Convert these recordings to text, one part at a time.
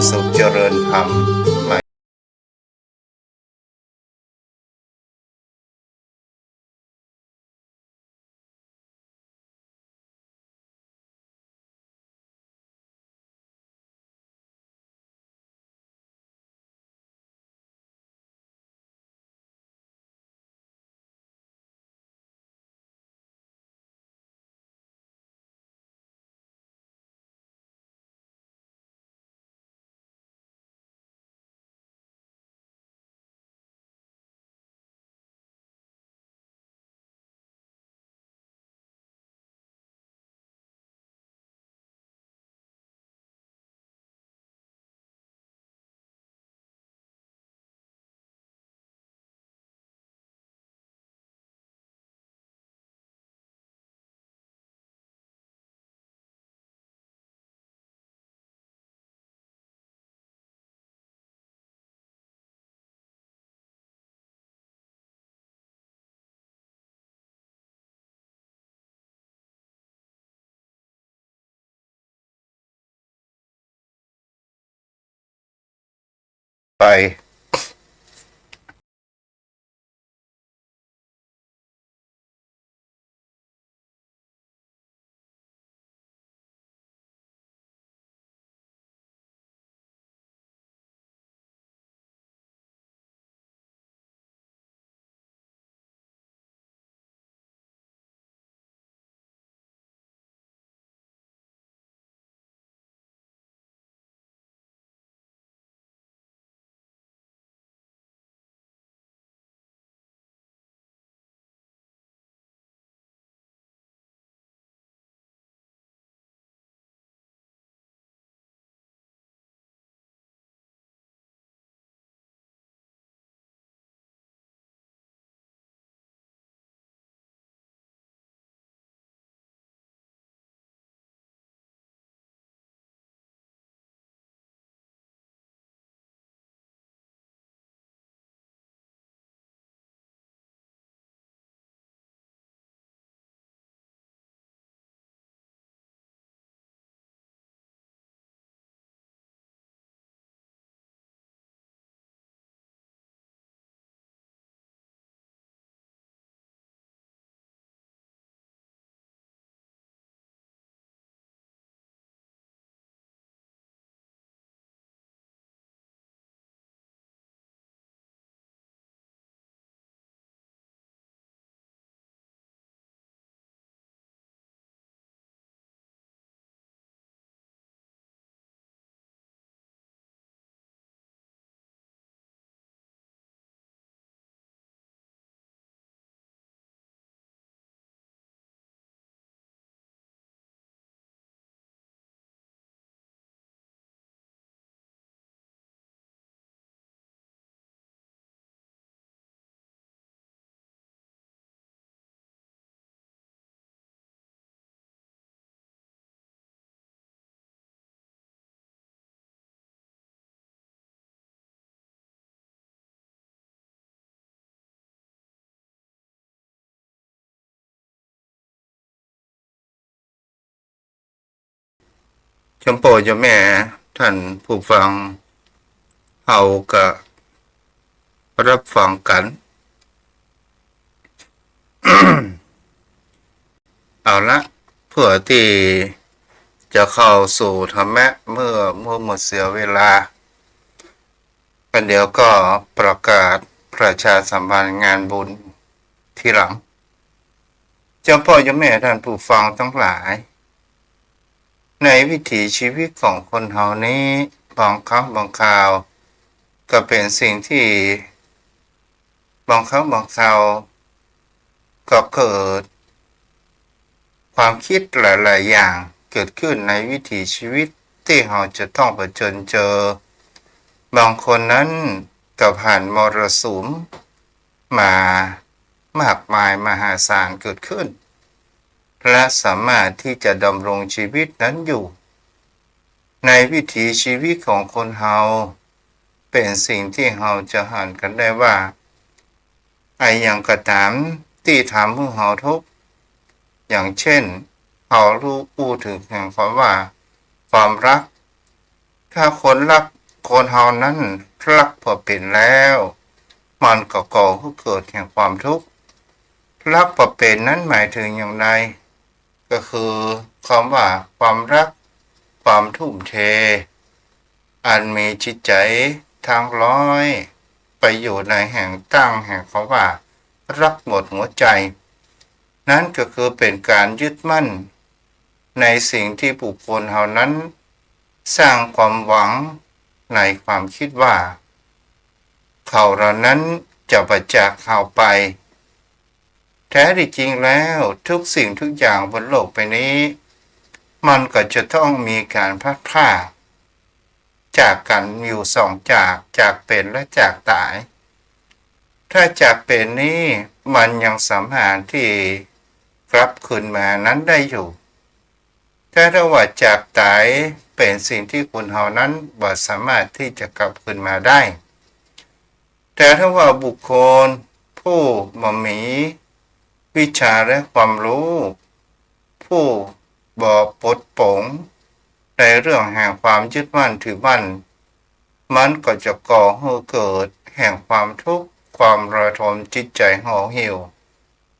สุขเจริญธรรมไปชมโปเจ้าแม่ท่านผู้ฟังเอากะรับฟังกัน เอาละเพื่อที่จะเข้าสู่ธรรมะเมื่อหมดเสียเวลากันเดี๋ยวก็ประกาศประชาสัมพันธ์งานบุญที่หลังเจ้าพ่อเจ้าแม่ท่านผู้ฟังทั้งหลายในวิถีชีวิตของคนเฮานี้บางครั้งบางคราวก็เป็นสิ่งที่บางครั้งบางคราวก็เกิดความคิดหลายๆอย่างเกิดขึ้นในวิถีชีวิตที่เราจะต้องเผชิญเจอบางคนนั้นก็ผ่านมรสุมมามากมายมหาศาลเกิดขึ้นและสามารถที่จะดำรงชีวิตนั้นอยู่ในวิถีชีวิตของคนเฮาเป็นสิ่งที่เราจะหันกันได้ว่าไอ้อย่างกระตามที่ทำให้เราทุกข์อย่างเช่นเรารู้พูดถึงแห่งคำว่าความรัก ถ้าคนรักคนเฮานั้นรักพอเป็นแล้วมันก็ก่อให้เกิดแห่งความทุกข์รักพอเป็นนั้นหมายถึงอย่างไรก็คือคำว่าความรักความทุ่มเทอันมีจิตใจทางร้อยไปอยู่ในแห่งตั้งแห่งคำว่ารักหมดหัวใจนั้นก็คือเป็นการยึดมั่นในสิ่งที่บุคคลเหล่านั้นสร้างความหวังในความคิดว่าเขาเหล่านั้นจะประจากเขาไปแท้ที่จริงแล้วทุกสิ่งทุกอย่างบนโลกใบนี้มันก็จะต้องมีการพลัดพรากจากกันอยู่สองจากเป็นและจากตายถ้าจากเป็นนี้มันยังสามารถที่กลับคืนมานั้นได้อยู่แต่ถ้าว่าจากตายเป็นสิ่งที่คนเฮานั้นบ่สามารถที่จะกลับคืนมาได้แต่ถ้าว่าบุคคลผู้มีวิชาและความรู้ผู้บ่ปลดปลงในเรื่องแห่งความยึดมั่นถือมั่นมันก็จะก่อให้เกิดแห่งความทุกข์ความระทมจิตใจห่อเหี่ยว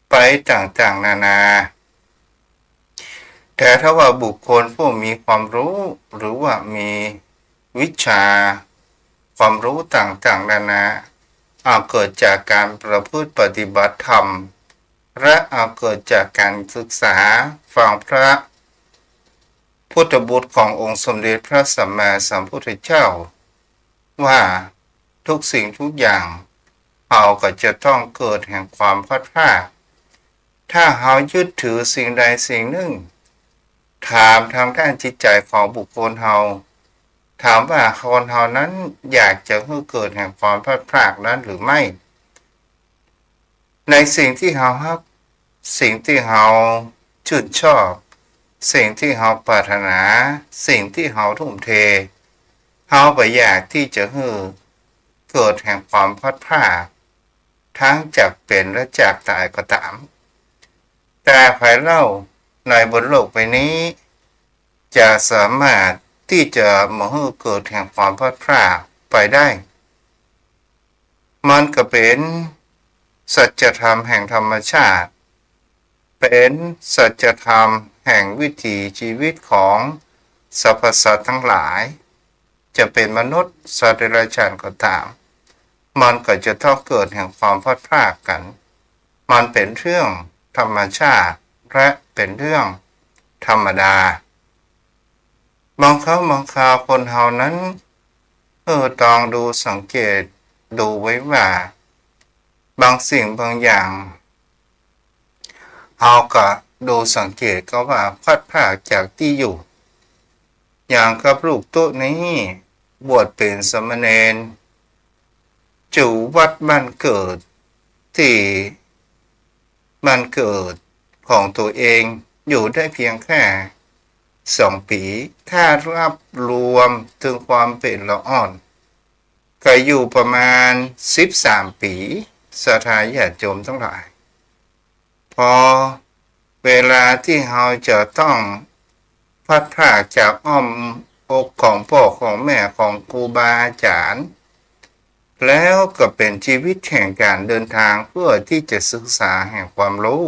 ไปต่างๆนานาแต่ถ้าว่าบุคคลผู้มีความรู้หรือว่ามีวิชาความรู้ต่างๆนานาเกิดจากการประพฤติปฏิบัติธรรมและเกิดจากการศึกษาฟังพระพุทธบุตรขององค์สมเด็จพระสัมมาสัมพุทธเจ้าว่าทุกสิ่งทุกอย่างเราก็จะต้องเกิดแห่งความพลัดพรากถ้าเรายึดถือสิ่งใดสิ่งหนึ่งถามทางด้านจิตใจของบุคคลเราถามว่าคนเรานั้นอยากจะให้เกิดแห่งความพลัดพรากนั้นหรือไม่ในสิ่งที่เราฮักสิ่งที่เราชื่นชอบสิ่งที่เราปรารถนาสิ่งที่เราทุ่มเทเราไปอยากที่จะให้เกิดแห่งความพลัดพรากทั้งจากเป็นและจากตายก็ตามแต่ภายเล่าในบนโลกใบนี้จะสามารถที่จะมาให้เกิดแห่งความพลัดพรากไปได้มันก็เป็นสัจธรรมแห่งธรรมชาติเป็นสัจธรรมแห่งวิถีชีวิตของสรรพสัตว์ทั้งหลายจะเป็นมนุษย์สัตว์เดรัจฉานก็ตามมันก็จะต้องเกิดแห่งความพลัดพรากกันมันเป็นเรื่องธรรมชาติและเป็นเรื่องธรรมดาบางครั้งบางคราวคนเฮานั้นต้องดูสังเกตดูไว้ว่าบางสิ่งบางอย่างเราก็ดูสังเกตก็ว่าพลัดพรากจากที่อยู่อย่างกับลูกตัวนี้บวชเป็นสามเณรจู่วัดบ้านเกิดที่บ้านเกิดของตัวเองอยู่ได้เพียงแค่2 ปีถ้ารับรวมถึงความเป็นละอ่อนก็อยู่ประมาณ13 ปีศรัทธาญาติโยมทั้งหลายพอเวลาที่เราจะต้องพลัดพรากจากอ้อมอกของพ่อของแม่ของครูบาอาจารย์แล้วก็เป็นชีวิตแห่งการเดินทางเพื่อที่จะศึกษาแห่งความรู้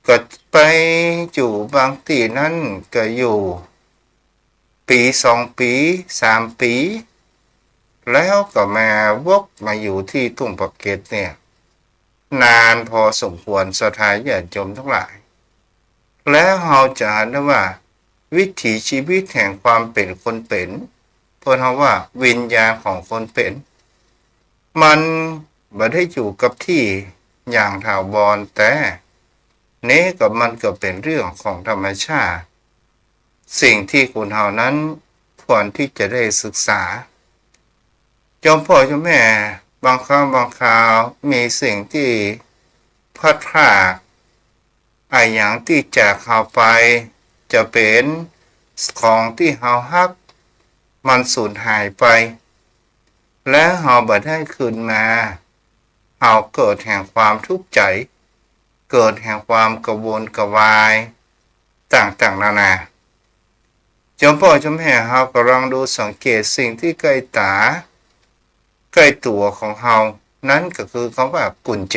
ก็ไปอยู่บางที่นั่นก็อยู่ปี2 ปี3 ปีแล้วก็มาวกมาอยู่ที่ทุ่งปะเกร็ดเนี่ยนานพอสมควรศรัทธาญาติโยมทั้งหลายแล้วเราจะเห็นได้ว่าวิถีชีวิตแห่งความเป็นคนเป็นเพราะว่าวิญญาณของคนเป็นมันไม่ได้อยู่กับที่อย่างถาวรแต่นี้กับมันก็เป็นเรื่องของธรรมชาติสิ่งที่คนเฮานั้นควรที่จะได้ศึกษาจอมพ่อจอมแม่บางครั้งบางคราวมีสิ่งที่พลัดพรากอย่างที่จากเขาไปจะเป็นของที่เฮาฮักมันสูญหายไปและเฮาบ่ได้คืนมาเฮาเกิดแห่งความทุกข์ใจเกิดแห่งความกระวนกระวายต่างๆนานา จอมพ่อจอมแม่เฮาก็ลองดูสังเกตสิ่งที่ใกล้ตาใกล้ตัวของเฮานั้นก็คือคำว่ากุญแจ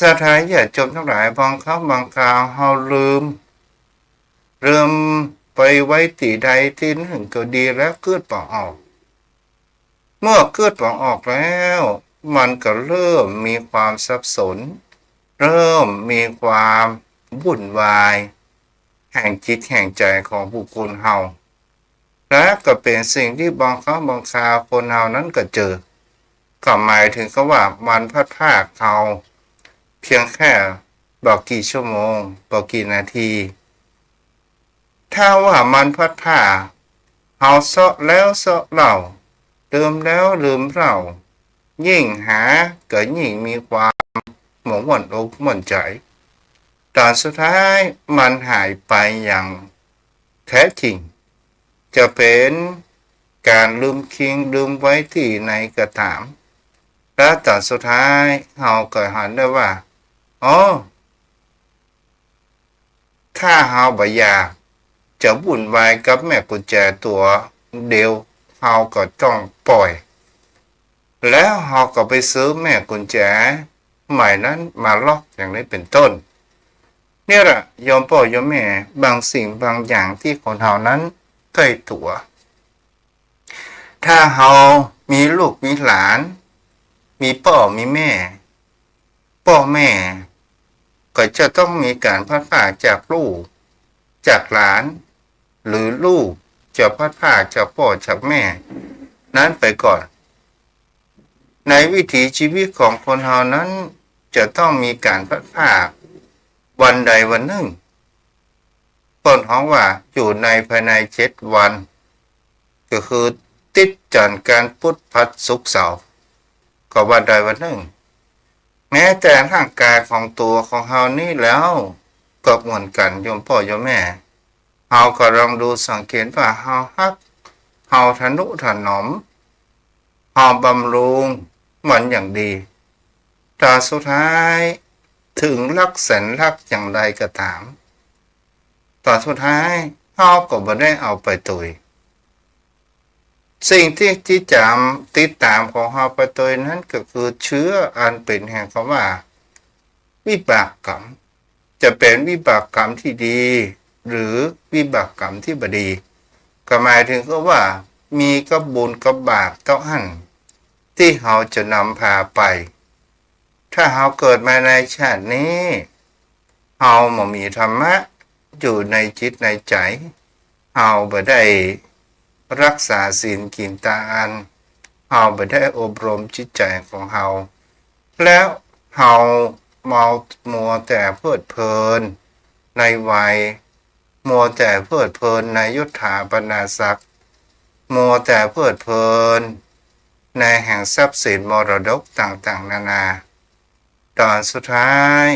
สถานญาติโยมทั้งหลายบางครั้งบางคราวเฮาลืมไปไว้ที่ใดที่หนึ่งก็ดีแล้วเกิดป่ออกเมื่อเกิดป่อออกแล้วมันก็เริ่มมีความสับสนเริ่มมีความวุ่นวายแห่งจิตแห่งใจของบุคคลเฮาและก็เป็นสิ่งที่บางครั้งบางคราวคนเฮานั้นก็เจอก็หมายถึงก็ว่ามันพลาดพลาดเฮาเพียงแค่บอกกี่ชั่วโมงบอกกี่นาทีถ้าว่ามันพลาดพลาดเฮาเซาะแล้วเซาะเล่าลืมแล้วลืมเล่ายิ่งหาก็ยิ่งมีความหมองหม่นอกหม่นใจตอนสุดท้ายมันหายไปอย่างแท้จริงจะเป็นการลืมคิงลืมไว้ที่ในกระถางและตอนสุดท้ายเราก็หันได้ว่าอ๋อถ้าเราบ่อยากจะวุ่นวายกับแม่กุญแจตัวเดียวเราก็ต้องปล่อยแล้วเราก็ไปซื้อแม่กุญแจใหม่นั้นมาล็อกอย่างนี้เป็นต้นเนี่ยแหละยอมพ่อยอมแม่บางสิ่งบางอย่างที่คนเรานั้นใกล้ตัวถ้าเรามีลูกมีหลานมีพ่อมีแม่พ่อแม่ก็จะต้องมีการพัดพรากจากลูกจากหลานหรือลูกจะพัดพรากจากพ่อจากแม่นั้นไปก่อนในวิถีชีวิตของคนเรานั้นจะต้องมีการพัดพรากวันใดวันหนึ่งต้นของว่าอยู่ในภายใน7 วันก็คือติดจันทร์การพุธพฤหัสศุกร์เสาร์ก็วันใดวันหนึ่งแม้แต่ร่างกายของตัวของเฮานี่แล้วก็เหมือนกันโยมพ่อโยมแม่เฮาก็ลองดูสังเกตว่าเฮาฮักเฮาทนุถนอมเฮาบำรุงมันอย่างดีแต่สุดท้ายถึงรักแสนรักอย่างใดก็ตามตอนสุดท้ายเฮาก็บ่ได้เอาไปตุยสิ่งที่จำติดตามของเฮาไปตุยนั้นก็คือเชื้ออันเป็นแห่งคำว่าวิบากกรรมจะเป็นวิบากกรรมที่ดีหรือวิบากกรรมที่บดีก็หมายถึงก็ว่ามีกับบุญกับบาปต้องหันที่เฮาจะนำพาไปถ้าเฮาเกิดมาในชาตินี้เฮาบ่มีธรรมะอยู่ในจิตในใจเฮาบ่ได้รักษาศีลกินทานเฮาบ่ได้อบรมจิตใจของเฮาแล้วเฮามัวแต่เพลิดเพลินในวัยมัวแต่เพลิดเพลินในยศถาบรรดาศักดิ์มัวแต่เพลิดเพลินในแห่งทรัพย์สินมรดกต่างๆนานาตอนสุดท้าย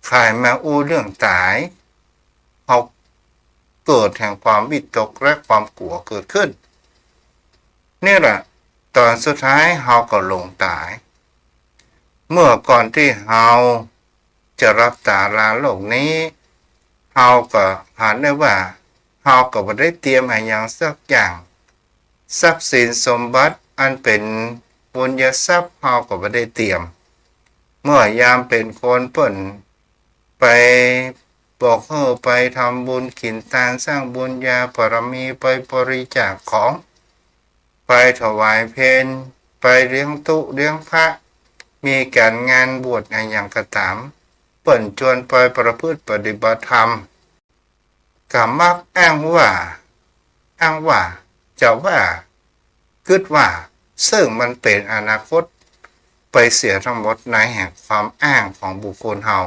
ขายมาอู้เรื่องตายเอาเกิดแห่งความวิตกและความกลัวเกิดขึ้นนี่แหละตอนสุดท้ายเฮาก็ลงตายเมื่อก่อนที่เฮาจะรับตาลาโลกนี้เฮาก็หันได้ว่าเฮาก็บ่ได้เตรียมให้อย่างสักอย่างทรัพย์สินสมบัติอันเป็นบุญญาทรัพย์เฮาก็บ่ได้เตรียมเมื่อยามเป็นคนเปิ้นไปบอกไปทำบุญขินทานสร้างบุญญาบารมีไปบริจาคของไปถวายเพลไปเลี้ยงตุเลี้ยงพระมีการงานบวชอย่างกระตามเปิ้นชวนไปประพฤติปฏิบัติธรรมก็มักอ้างว่าจะว่าคิดว่าซึ่งมันเป็นอนาคตไปเสียทั้งหมดในแห่งความอ้างของบุคคลเฮา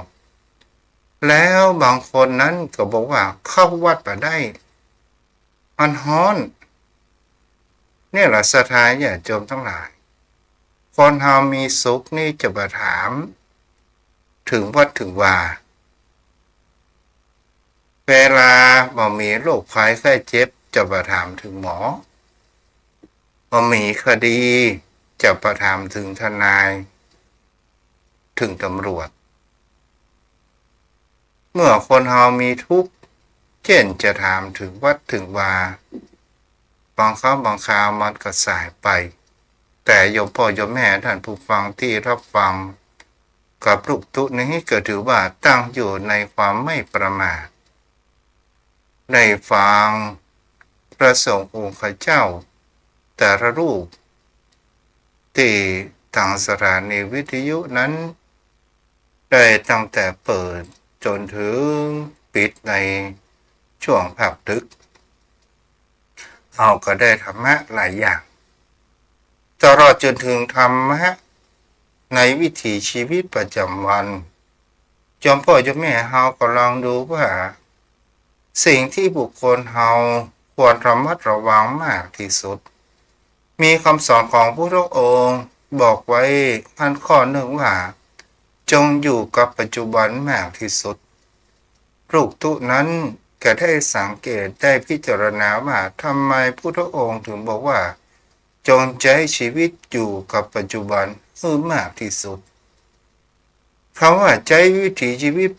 แล้วบางคนนั้นก็บอกว่าเข้าวัดไปได้มันฮ้อนเนี่ยแหละสถานญาติโยมทั้งหลายคนเฮามีสุขนี่จะมาถามถึงวัดถึงว่าเวลาบ่มีโรคภัยไข้เจ็บจะมาถามถึงหมอบ่มีคดีจะมาถามถึงทนายถึงตำรวจเมื่อคนเฮามีทุกข์ เช่นจะถามถึงวัดถึงวาบางครั้งบางคราวมันก็สายไปแต่โยมพ่อโยมแม่ท่านผู้ฟังที่รับฟังกับลูกทุนี้ก็ถือว่าตั้งอยู่ในความไม่ประมาทในฟังพระสงฆ์องค์ข้าเจ้าแต่ละรูปที่ทางสถานีวิทยุนั้นได้ตั้งแต่เปิดจนถึงปิดในช่วงภาคดึกเราก็ได้ธรรมะหลายอย่างตลอดจนถึงธรรมะในวิถีชีวิตประจำวันจอมพ่อจอมแม่เฮาก็ลองดูว่าสิ่งที่บุคคลเฮาควรระมัดระวังมากที่สุดมีคำสอนของพระพุทธองค์บอกไว้อันข้อหนึ่งว่าจงอยู่กับปัจจุบันมากที่สุดลูกทุนั้นก็ได้สังเกตได้พิจารณาว่าทำไมพุทธองค์ถึงบอกว่าจงใช้ชีวิตอยู่กับปัจจุบันให้มากที่สุดคำว่าใช้วิถีชีวิต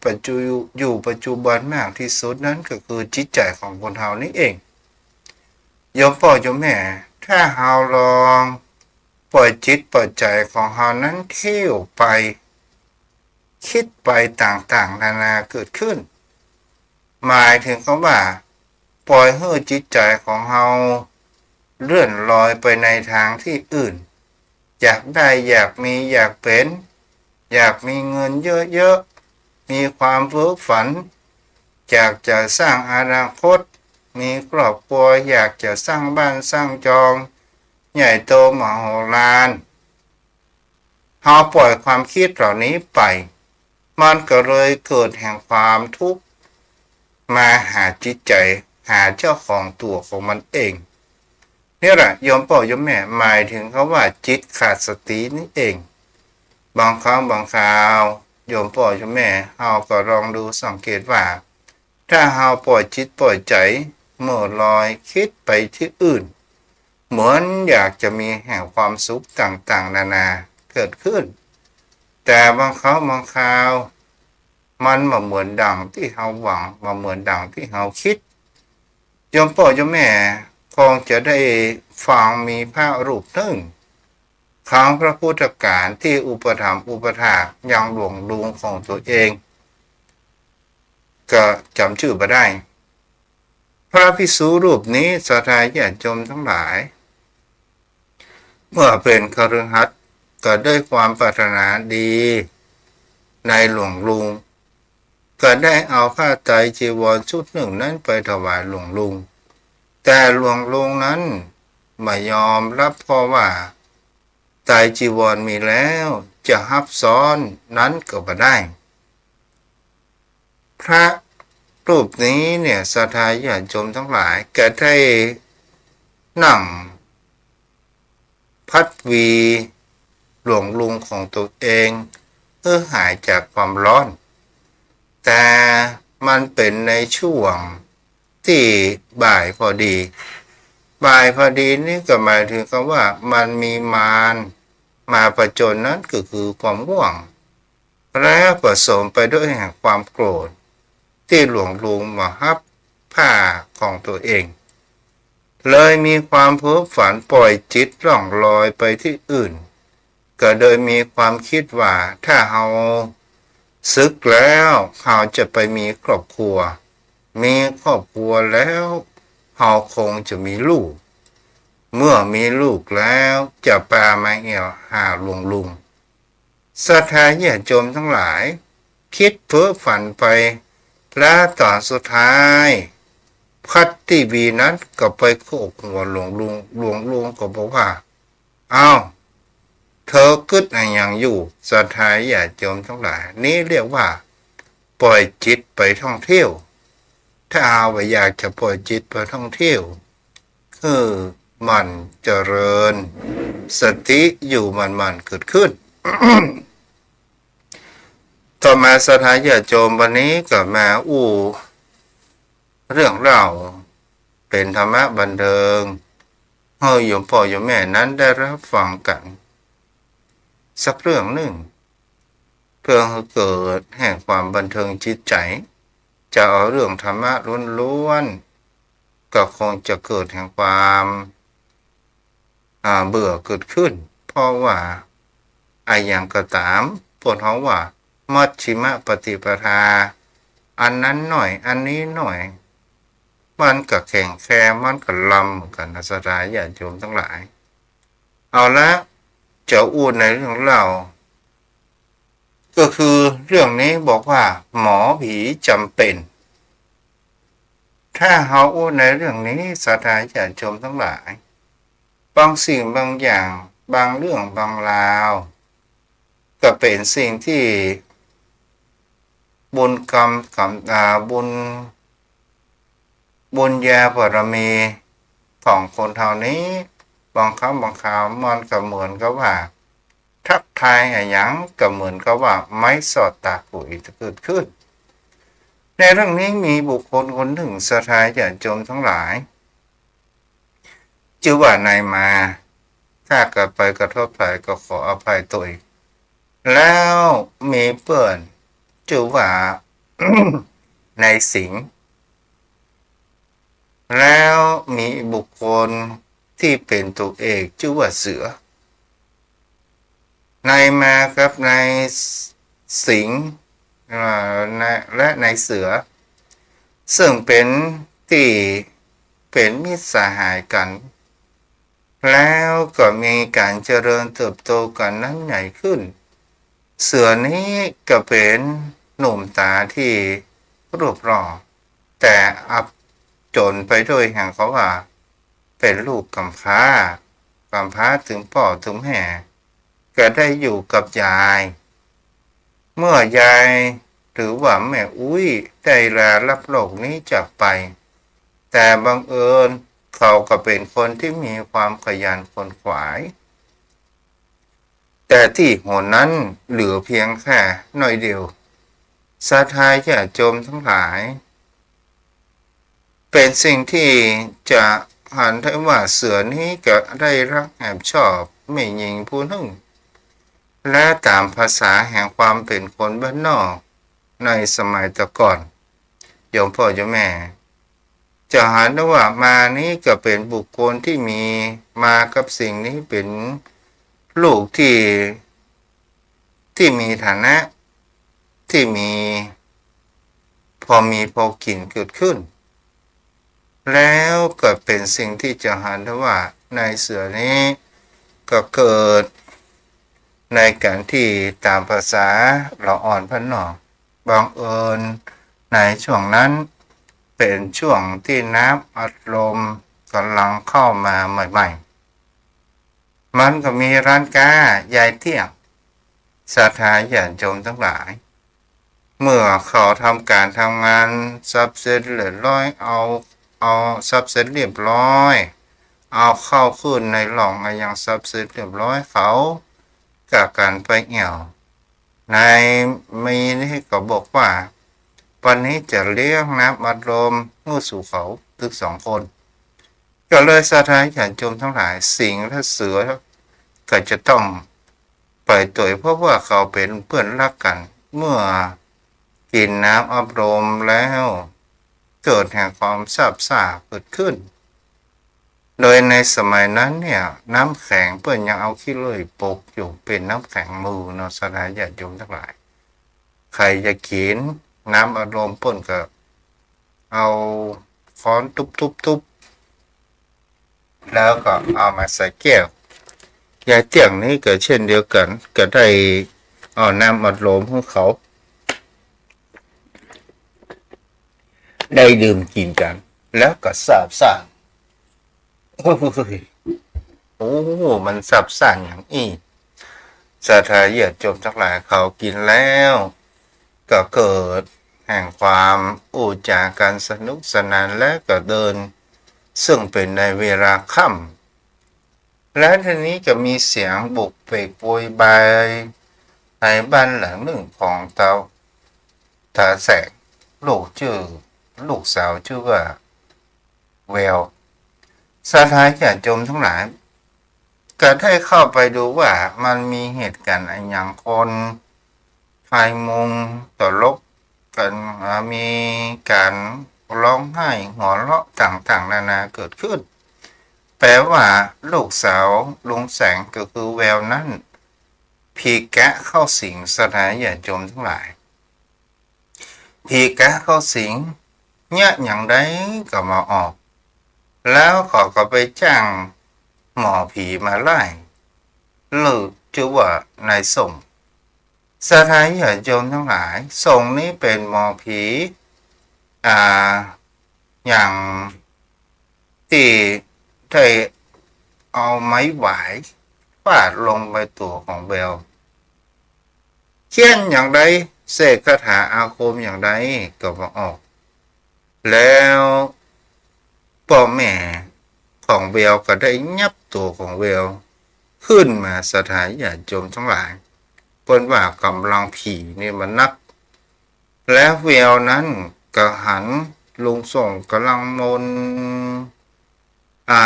อยู่ปัจจุบันมากที่สุดนั้นก็คือจิตใจของคนเฮานี่เองโยมพ่อโยมแม่ถ้าเฮาลองปล่อยจิตปล่อยใจของเฮานั้นเที่ยวไปคิดไปต่างๆนานาเกิดขึ้นหมายถึงคำว่าปล่อยให้จิตใจของเฮาเลื่อนลอยไปในทางที่อื่นอยากได้อยากมีอยากเป็นอยากมีเงินเยอะๆมีความเพ้อฝันอยากจะสร้างอนาคตมีครอบครัวอยากจะสร้างบ้านสร้างจองใหญ่โตมโหฬารเฮาปล่อยความคิดเหล่านี้ไปมันก็เลยเกิดแห่งความทุกข์มาหาจิตใจหาเจ้าของตัวของมันเองนี่แหละโยมพ่อโยมแม่หมายถึงเขาว่าจิตขาดสตินี่เองบางครั้งบางคราวโยมพ่อโยมแม่เฮาก็ลองดูสังเกตว่าถ้าเฮาปล่อยจิตปล่อยใจเมื่อลอยคิดไปที่อื่นเหมือนอยากจะมีแห่งความสุขต่างๆนานาเกิดขึ้นแต่บางครั้งบางคราวมันมาเหมือนดังที่เฮาหวังมาเหมือนดังที่เฮาคิดโยมพ่อโยมแม่คงจะได้ฟังมีพระรูปหนึ่งครั้งพระพุทธกาลที่อุปถัมภ์อุปถากยังหลวงลุงของตัวเองก็จำชื่อมาได้พระภิกษุรูปนี้ศรัทธาญาติโยมทั้งหลายเมื่อเป็นคฤหัสถ์ก็ได้ความปรารถนาดีในหลวงลุงก็ได้เอาผ้าไตรจีวรชุดหนึ่งนั้นไปถวายหลวงลุงแต่หลวงลุงนั้นไม่ยอมรับเพราะว่าไตรจีวรมีแล้วจะฮับซ้อนนั้นก็ไม่ได้พระรูปนี้เนี่ยศรัทธาญาติโยมทั้งหลายก็ได้นั่งพัดวีหลวงลุงของตัวเองเพื่อหายจากความร้อนแต่มันเป็นในช่วงที่บ่ายพอดีบ่ายพอดีนี่ก็หมายถึงคำว่ามันมีมารมาประจนนั้นก็คือความง่วงและผสมไปด้วยแห่งความโกรธที่หลวงลุงมาฮับผ้าของตัวเองเลยมีความเพ้อฝันปล่อยจิตล่องลอยไปที่อื่นก็โดยมีความคิดว่าถ้าเฮาศึกแล้วเขาจะไปมีครอบครัวมีครอบครัวแล้วเขาคงจะมีลูกเมื่อมีลูกแล้วจะพามาเหี่ยวหาหลวงลุงศรัทธาญาติโยมทั้งหลายคิดเพ้อฝันไปและตอนสุดท้ายพัดทีวีนั้นก็ไปโขกหัวหลวงลุงก็บอกว่าอ้าวเธอคิดอะไรอย่างอยู่ศรัทธาญาติโยมทั้งหลายนี้เรียกว่าปล่อยจิตไปท่องเที่ยวถ้าเอาไปอยากจะปล่อยจิตไปท่องเที่ยวคือมันเจริญสติอยู่มันเกิดขึ้น ต่อมาศรัทธาญาติโยมวันนี้ก็มาเรื่องเล่าเป็นธรรมะบันเทิงให้โยมพ่อโยมแม่นั้นได้รับฟังกันสักเรื่องหนึ่งเพื่อให้เกิดแห่งความบันเทิงจิตใจ จะเอาเรื่องธรรมะล้วนๆก็คงจะเกิดแห่งความเบื่อเกิดขึ้นเพราะว่าอย่างก็ตามพวกเขาว่ามัชฌิมปฏิปทาอันนั้นหน่อยอันนี้หน่อยมันก็แข่งแค่มันก็ลำกันนะสถานญาติโยมทั้งหลายเอาละจะอูดในเรื่องเราก็คือเรื่องนี้บอกว่าหมอผีจำเป็นถ้าเขาอูดในเรื่องนี้สถานญาติโยมทั้งหลายบางสิ่งบางอย่างบางเรื่องบางราวก็เป็นสิ่งที่บุญกรรมบุญญาบารมีของคนเท่านี้บางครั้งบางคราวมันก็เหมือนกับว่าทักทายอย่างก็เหมือนกับว่าไม้สอดตาปุ๋ยจะเกิดขึ้นในเรื่องนี้มีบุคคลคนหนึ่งสถานญาติโยมทั้งหลายชื่อว่านายมาถ้าเกิดไปกระทบใครก็ขออภัยตัวเองแล้วมีเพื่อนชื่อว่า นายสิงห์แล้วมีบุคคลที่เป็นตัวเอกชื่อว่าเสือนายมากับนายสิงห์และนายเสือซึ่งเป็นที่เป็นมิตรสหายกันแล้วก็มีการเจริญเติบโตกันนั้นใหญ่ขึ้นเสือนี้ก็เป็นหนุ่มตาที่รูปหล่อแต่อับจนไปด้วยแห่งเขาว่าเป็นลูกกำพร้าถึงพ่อถึงแม่ก็ได้อยู่กับยายเมื่อยายหรือว่าแม่อุ้ยได้ลาลับโลกนี้จากไปแต่บังเอิญเขาก็เป็นคนที่มีความขยันขวนขวายแต่ที่หนนั้นเหลือเพียงแค่หน่อยเดียวศรัทธาญาติโยมทั้งหลายเป็นสิ่งที่จะหันได้ว่าเสือนี้ก็ได้รักแอบชอบไม่หญิงผู้หนึ่งและตามภาษาแห่งความเป็นคนบ้านนอกในสมัยตะก่อนโยมพ่อโยมแม่จะหันได้ว่ามานี้ก็เป็นบุคคลที่มีมากับสิ่งนี้เป็นลูกที่มีฐานะที่มีพอกินเกิดขึ้นแล้วก็เป็นสิ่งที่จะหันได้ว่าในเสือนี้ก็เกิดในการที่ตามภาษาเราอ่อนพันหนอกบังเอิญในช่วงนั้นเป็นช่วงที่น้ำอัดลมกำลังเข้ามาใหม่ๆมันก็มีร้านค้ายายเที่ยงศรัทธาญาติโยมทั้งหลายเมื่อเขาทำการทำงานซับเสร็จเรียบร้อยเอาซับเสร็จเรียบร้อยเอาเข้าขึ้นในหล่องอย่างซับเสร็จเรียบร้อยเขากับการไปเอี่ยวนายมีนี่ก็บอกว่าวันนี้จะเลี้ยงน้ำอัดลมงูสู่เขาถึง2 คนก็เลยศรัทธาญาติโยมทั้งหลายสิงห์และเสือก็จะต้องไปตัวเพราะว่าเขาเป็นเพื่อนรักกันเมื่อกินน้ำอัดลมแล้วเกิดแห่งความซาบซ่าเกิดขึ้นโดยในสมัยนั้นเนี่ยน้ำแข็งเปิ้นยังเอาขี้เลื่อยปกอยู่เป็นน้ำแข็งมือเนาะสถานญาติโยมทั้งหลายใครจะกินน้ำอัดลมเปิ้นก็เอาค้อนทุบแล้วก็เอามาใส่แก้วยายเตียงนี้ก็เช่นเดียวกันก็ได้เอาน้ำอัดลมของเขาได้ดื่มกินกันแล้วก็ซาบซ่านโอ้มันซาบซ่านอย่างอี้ศรัทธาญาติโยมทั้งหลายเขากินแล้วก็เกิดแห่งความอู้จากันสนุกสนานและก็เดินซึ่งเป็นในเวลาค่ำและทีนี้ก็มีเสียงบุกเบกโวยวายในบ้านหลังหนึ่งของตาแสงลูกสาวชื่อว่าแววศรัทธาญาติโยมทั้งหลายก็ได้เข้าไปดูว่ามันมีเหตุการณ์อย่างคนไฟมุงตลก กันมีการร้องไห้หัวเราะต่างๆนานาเกิดขึ้นแปลว่าลูกสาวลุงแสงก็คือแววนั้นผีแกะเข้าสิงสถานญาติโยมทั้งหลายผีแกะเข้าสิงเนี่ยอย่างใดก็มาออกแล้วเขาก็ไปจ้างหมอผีมาไล่หรือชื่อว่านายส่งสถานญาติโยมทั้งหลายส่งนี้เป็นหมอผีอ่าอย่างที่ได้เอาไม้หวายฟาดลงไปตัวของเบลเขียนอย่างใดเสกคาถาอาคมอย่างใดก็มาออกแล้วพ่อแม่ของเบลก็ได้ยับตัวของเบลขึ้นมาสถานญาติโยมทั้งหลายเปิ้นว่ากำลังผีนี่มันนักและเวลนั้นก็หันลุงส่งกำลังมนอ่า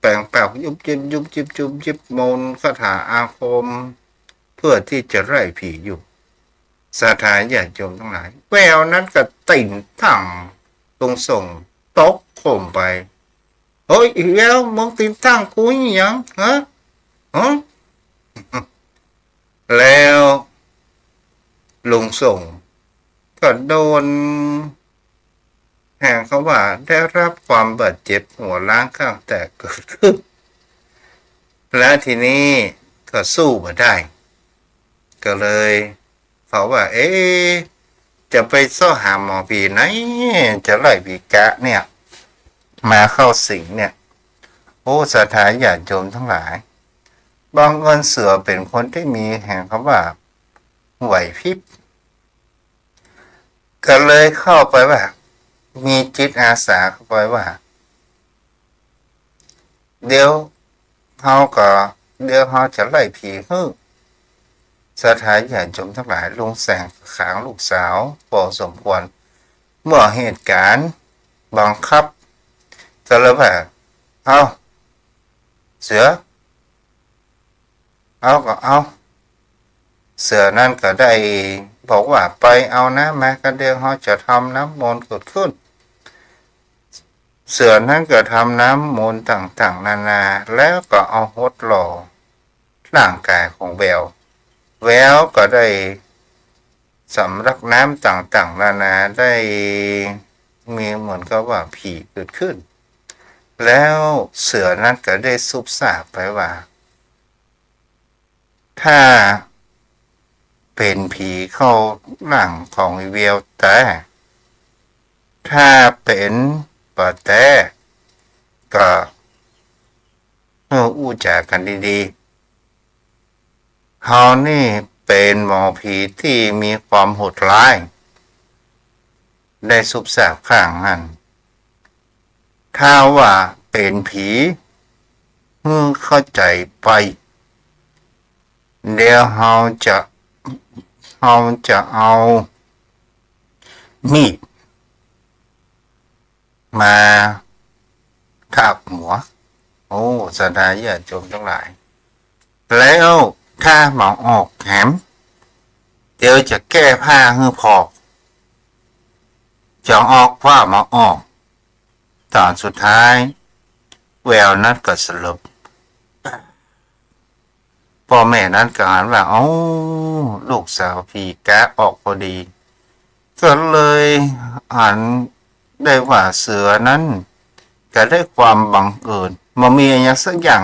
แปลงแปลกยุบยิบยุบยิบยุบยิบมนคาถาอาคมเพื่อที่จะไล่ผีอยู่สถานญาติโยมทั้งหลายแววนั้นก็ติ่งทั้งลุงส่งตกข่มไปเฮ้ยอีแววมึงติ่งทั้งกูยังฮะแล้วลุงส่งก็โดนแห่งเขาว่าได้รับความบาดเจ็บหัวล้างข้างแตกเกิดขึ้นและทีนี้ก็สู้มาได้ก็เลยเขาว่าจะไปซ่อหาหมอผีไหนจะไล่ผีกะเนี่ยมาเข้าสิงเนี่ยโอ้สถานญาติโยมทั้งหลายบางเอิญเสือเป็นคนที่มีแห่งคำว่าไหวพริบก็เลยเข้าไปว่ามีจิตอาสาเข้าไปว่าเดี๋ยวเขาจะไล่ผีฮึสถานญาติโยมทั้งหลายลุงแสงขางลูกสาวพอสมควรเมื่อเหตุการณ์บังคับก็เลยว่าเอาเสือเอาเสือนั่นก็ได้บอกว่าไปเอานะแม้กันเดียวเขาจะทำน้ำมนต์เกิดขึ้นเสือนั้นก็ทำน้ำมนต์ต่างๆนานาแล้วก็เอาฮดหล่อร่างกายของแววก็ได้สำลักน้ำต่างๆนานาได้มีเหมือนกับว่าผีเกิดขึ้นแล้วเสือนั้นก็ได้ซุบซาบไปว่าถ้าเป็นผีเข้าหลังของเวียวแต่ถ้าเป็นปะแต่ก็อู้จากันดีๆเฮานี่เป็นหมอผีที่มีความโหดร้ายได้ซุบซาบข้างหันถ้าว่าเป็นผีเข้าใจไปเดี๋ยวเราจะเอามีดมาทับหัวโอ้สถานญาติโยมทั้งหลายแล้วถ้าหมอออกแหมเดี๋ยวจะแก้ผ้าให้พอจะออกว่าหมอออกตอนสุดท้ายแววนั้นก็สลบพ่อแม่นั้นก็หันว่าลูกสาวผีแกะออกพอดีก็เลยหันได้ว่าเสือนั้นก็ได้ความบังเอิญมามีอย่างสักอย่าง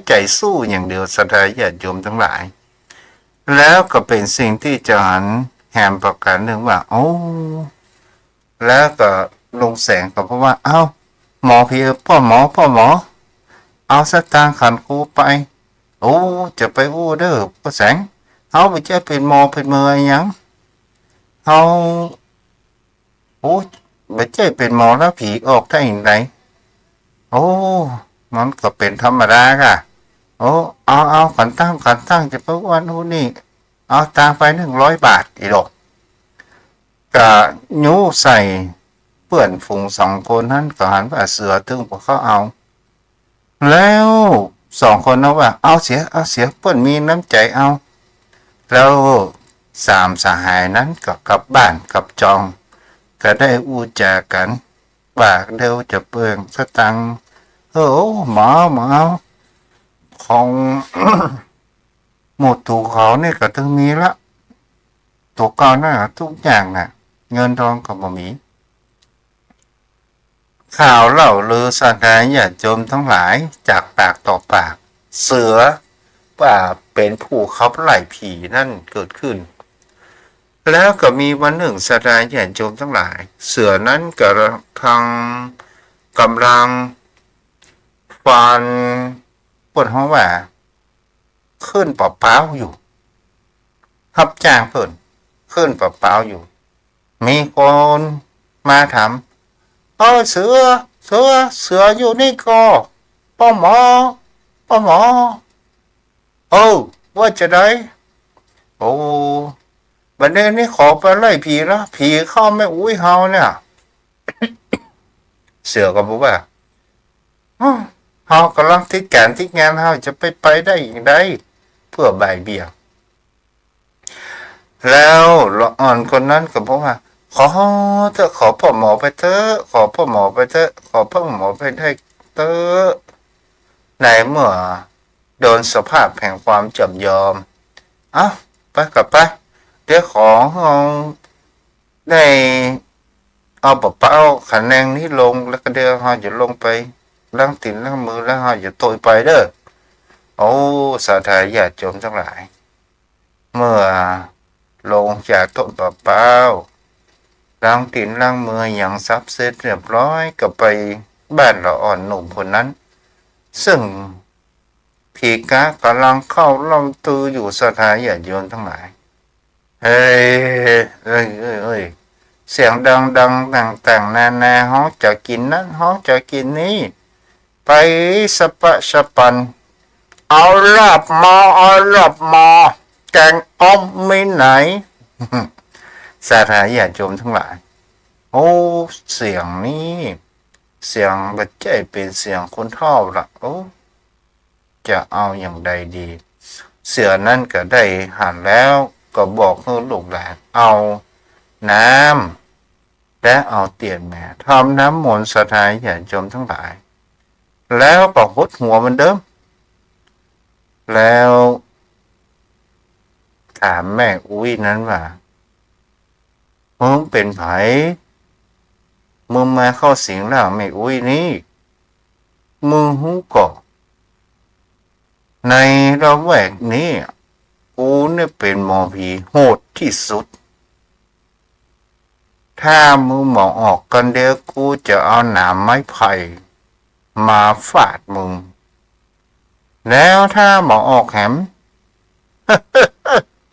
ใจสู้อย่างเดียวสถานญาติโยมทั้งหลายแล้วก็เป็นสิ่งที่จะหันแหมประการหนึ่งว่าแล้วก็ลงแสงก็เพราะว่าหมอผีพ่อหมอเอาสตางค์ขันกูไปจะไปเด้อพ่อแสงเขาไปจะเป็นหมอเป็นมือยังเขาไปเจ๊เป็นหมอแล้วผีออกได้อย่างไรมันก็เป็นธรรมดาค่ะเอาขันตั้งจะไปวันนี่เอาตามไป100 บาทอีดอกก็ยูใส่เปื่อนฝูง2 คนนั้นก็หันว่าเสือถึงพวกเขาเอาแล้ว2 คนนะว่าเอาเสียเปื่อนมีน้ำใจเอาแล้ว สามสหายนั้นก็กลับบ้านกลับจองก็ได้อู้จากันปากเดียวจะเปลืองสตังค์โอ้หมอของ หมดถูกเขาเนี่ยก็ถึงมีละถูกเก่าน่ะทุกอย่างน่ะเงินทองก็บ่มีข่าวเล่าลือสกายญาติโยมทั้งหลายจากปากต่อปากเสือว่าเป็นผู้ขับไล่ผีนั่นเกิดขึ้นแล้วก็มีวันหนึ่งสกายญาติโยมทั้งหลายเสือนั้นก็ทางกำลังฟันปวดห้องว่าขึ้นเปล่าๆอยู่รับจ้างเพิ่นขึ้นเปล่าๆอยู่มีคนมาถามเสืออยู่นี่ก็ป้าหมอว่าจะได้โอ้บัดนี้ขอไปไล่ผีละผีเข้าไม่อุ้ยเฮาเนี่ยเสือก็บอกว่าเฮากำลังทิศการทิศงานเฮาจะไปได้อย่างไรเพื่อบ่ายเบี่ยงแล้วละอ่อนคนนั้นก็บอกว่าขอเถอะขอพ่อหมอไปเถอะขอพ่อหมอไปเถอะขอพ่อหมอไปได้เถอะในเมื่อโดนสภาพแห่งความจำยอมไปกลับไปเดี๋ยวขอได้เอาปะเป้าขันแนงนี้ลงแล้วก็เดี๋ยวเราจะลงไปล้างตีนล้างมือแล้วเราจะตัวไปเด้อโอ้สาธาญาติโยมทั้งหลายเมื่อลงจากต้นปะเป้าล้างตีนล้างมืออย่างซับเสร็จเรียบร้อยก็ไปบ้านละอ่อนหนุ่มคนนั้นซึ่งผีกากำลังเข้าล่องตืออยู่สถานญาติโยมทั้งหลายเฮ้ยเสียงดังต่างนาเขาจะกินนั้นเขาจะกินนี้ไปสปะสปันเอาลาบมาแกงอ้อมไม่ไหนสาธารณญาติโยมทั้งหลายโอ้เสียงนี้เสียงบัดใจเป็นเสียงคนเฒ่าละโอ้จะเอาอย่างใดดีเสือนั่นก็ได้หันแล้วก็บอกให้ลูกหลานเอาน้ำและเอาเตียนแม่ทำน้ำมนต์สถานญาติโยมทั้งหลายแล้วก็หดหัวมันเดิมแล้วถามแม่อุ้ยนั้นว่ามึงเป็นไผมึงมาเข้าสิงร่างแม่อุ้ยนี้มึงหูก่อในระแวกนี้กูเนี่ยเป็นหมอผีโหดที่สุดถ้ามึงหมอออกกันเดี๋ยวกูจะเอาหนามไม้ไผ่มาฟาดมึงแล้วถ้าหมอออกแหม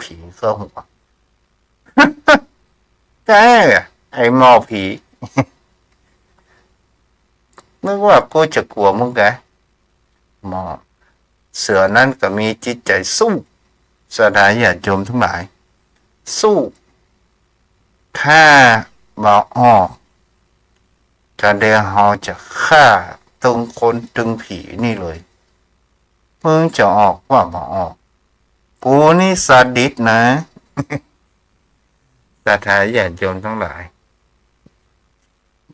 ผีก็หัวแกไอ้หมอผีนึกว่ากูจะกลัวมึงแกหมอเสือนั้นก็มีจิตใจสู้สถานญาติโยมทั้งหลายสู้ถ้าบ่ออกจะเดี๋ยวเราจะฆ่าตึงคนตึงผีนี่เลยมึงจะออกว่าบ่ออกกูนี่ซาดิสนะ สถานญาติโยมทั้งหลาย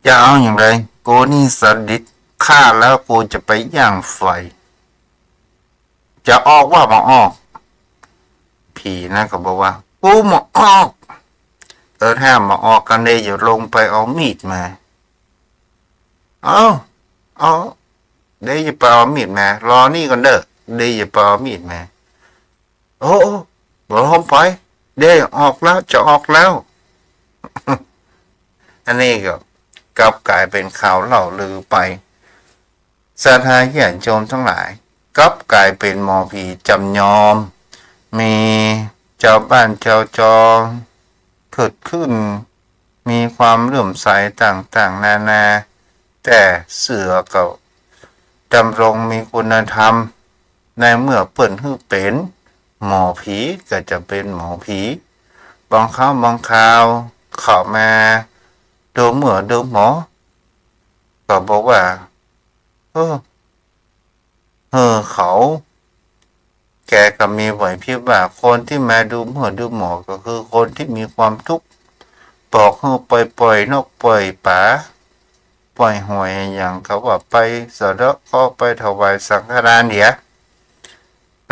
จะเอาอย่างไรกูนี่ซาดิสฆ่าแล้วกูจะไปย่างไฟจะออกว่าบ่ออกผีนะก็บอกว่ากูมาออกถ้ามาออกกันเลยอย่าลงไปเอามีดมาเอาเดี๋ยวอย่าไปเอามีดมารอนี่ก่อนเด้อเดี๋ยวอย่าไปเอามีดมาโอ้บอกผมไปเดี๋ยวออกแล้วจะออกแล้ว อันนี้ก็กลับกลายเป็นข่าวเล่าลือไปสาธารณญาติโยมทั้งหลายกลับกลายเป็นหมอผีจำยอมมีเจ้าบ้านเจ้าจองเกิดขึ้นมีความเลื่อมใสต่างๆนานาแต่เสือก็ดำรงมีคุณธรรมในเมื่อเปิ่นฮื้อเป็นหมอผีก็จะเป็นหมอผีบางครั้งบางคราวเข้ามาดูเหมือดูหมอก็บอกว่าเขา แกก็มีไหวพริบว่าคนที่มาดูหมอดูหมอก็คือคนที่มีความทุกข์บอกให้ปล่อยนกปล่อยป่าปล่อยหวยอย่างเขาว่าไปสะเดาะก็ไปถวายสังฆทานเดี๋ยว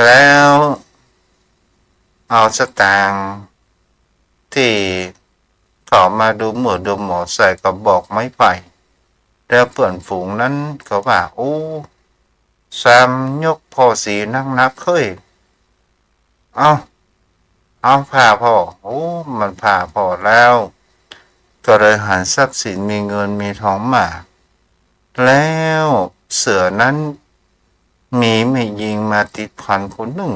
แล้วเอาสตางค์ที่เขามาดูหมอดูหมอใส่กระบอกไม้ไผ่แล้วเพื่อนฝูงนั้นเขาว่าโอ้สามยกพ่อสีนักเฮ้ยเอาเอาผ่าพ่อโอ้มันผ่าพ่อแล้วก็เลยหันทรัพย์สินมีเงินมีทองมาแล้วเสือนั้นมีไม่ยิงมาติดพันคนหนึ่ง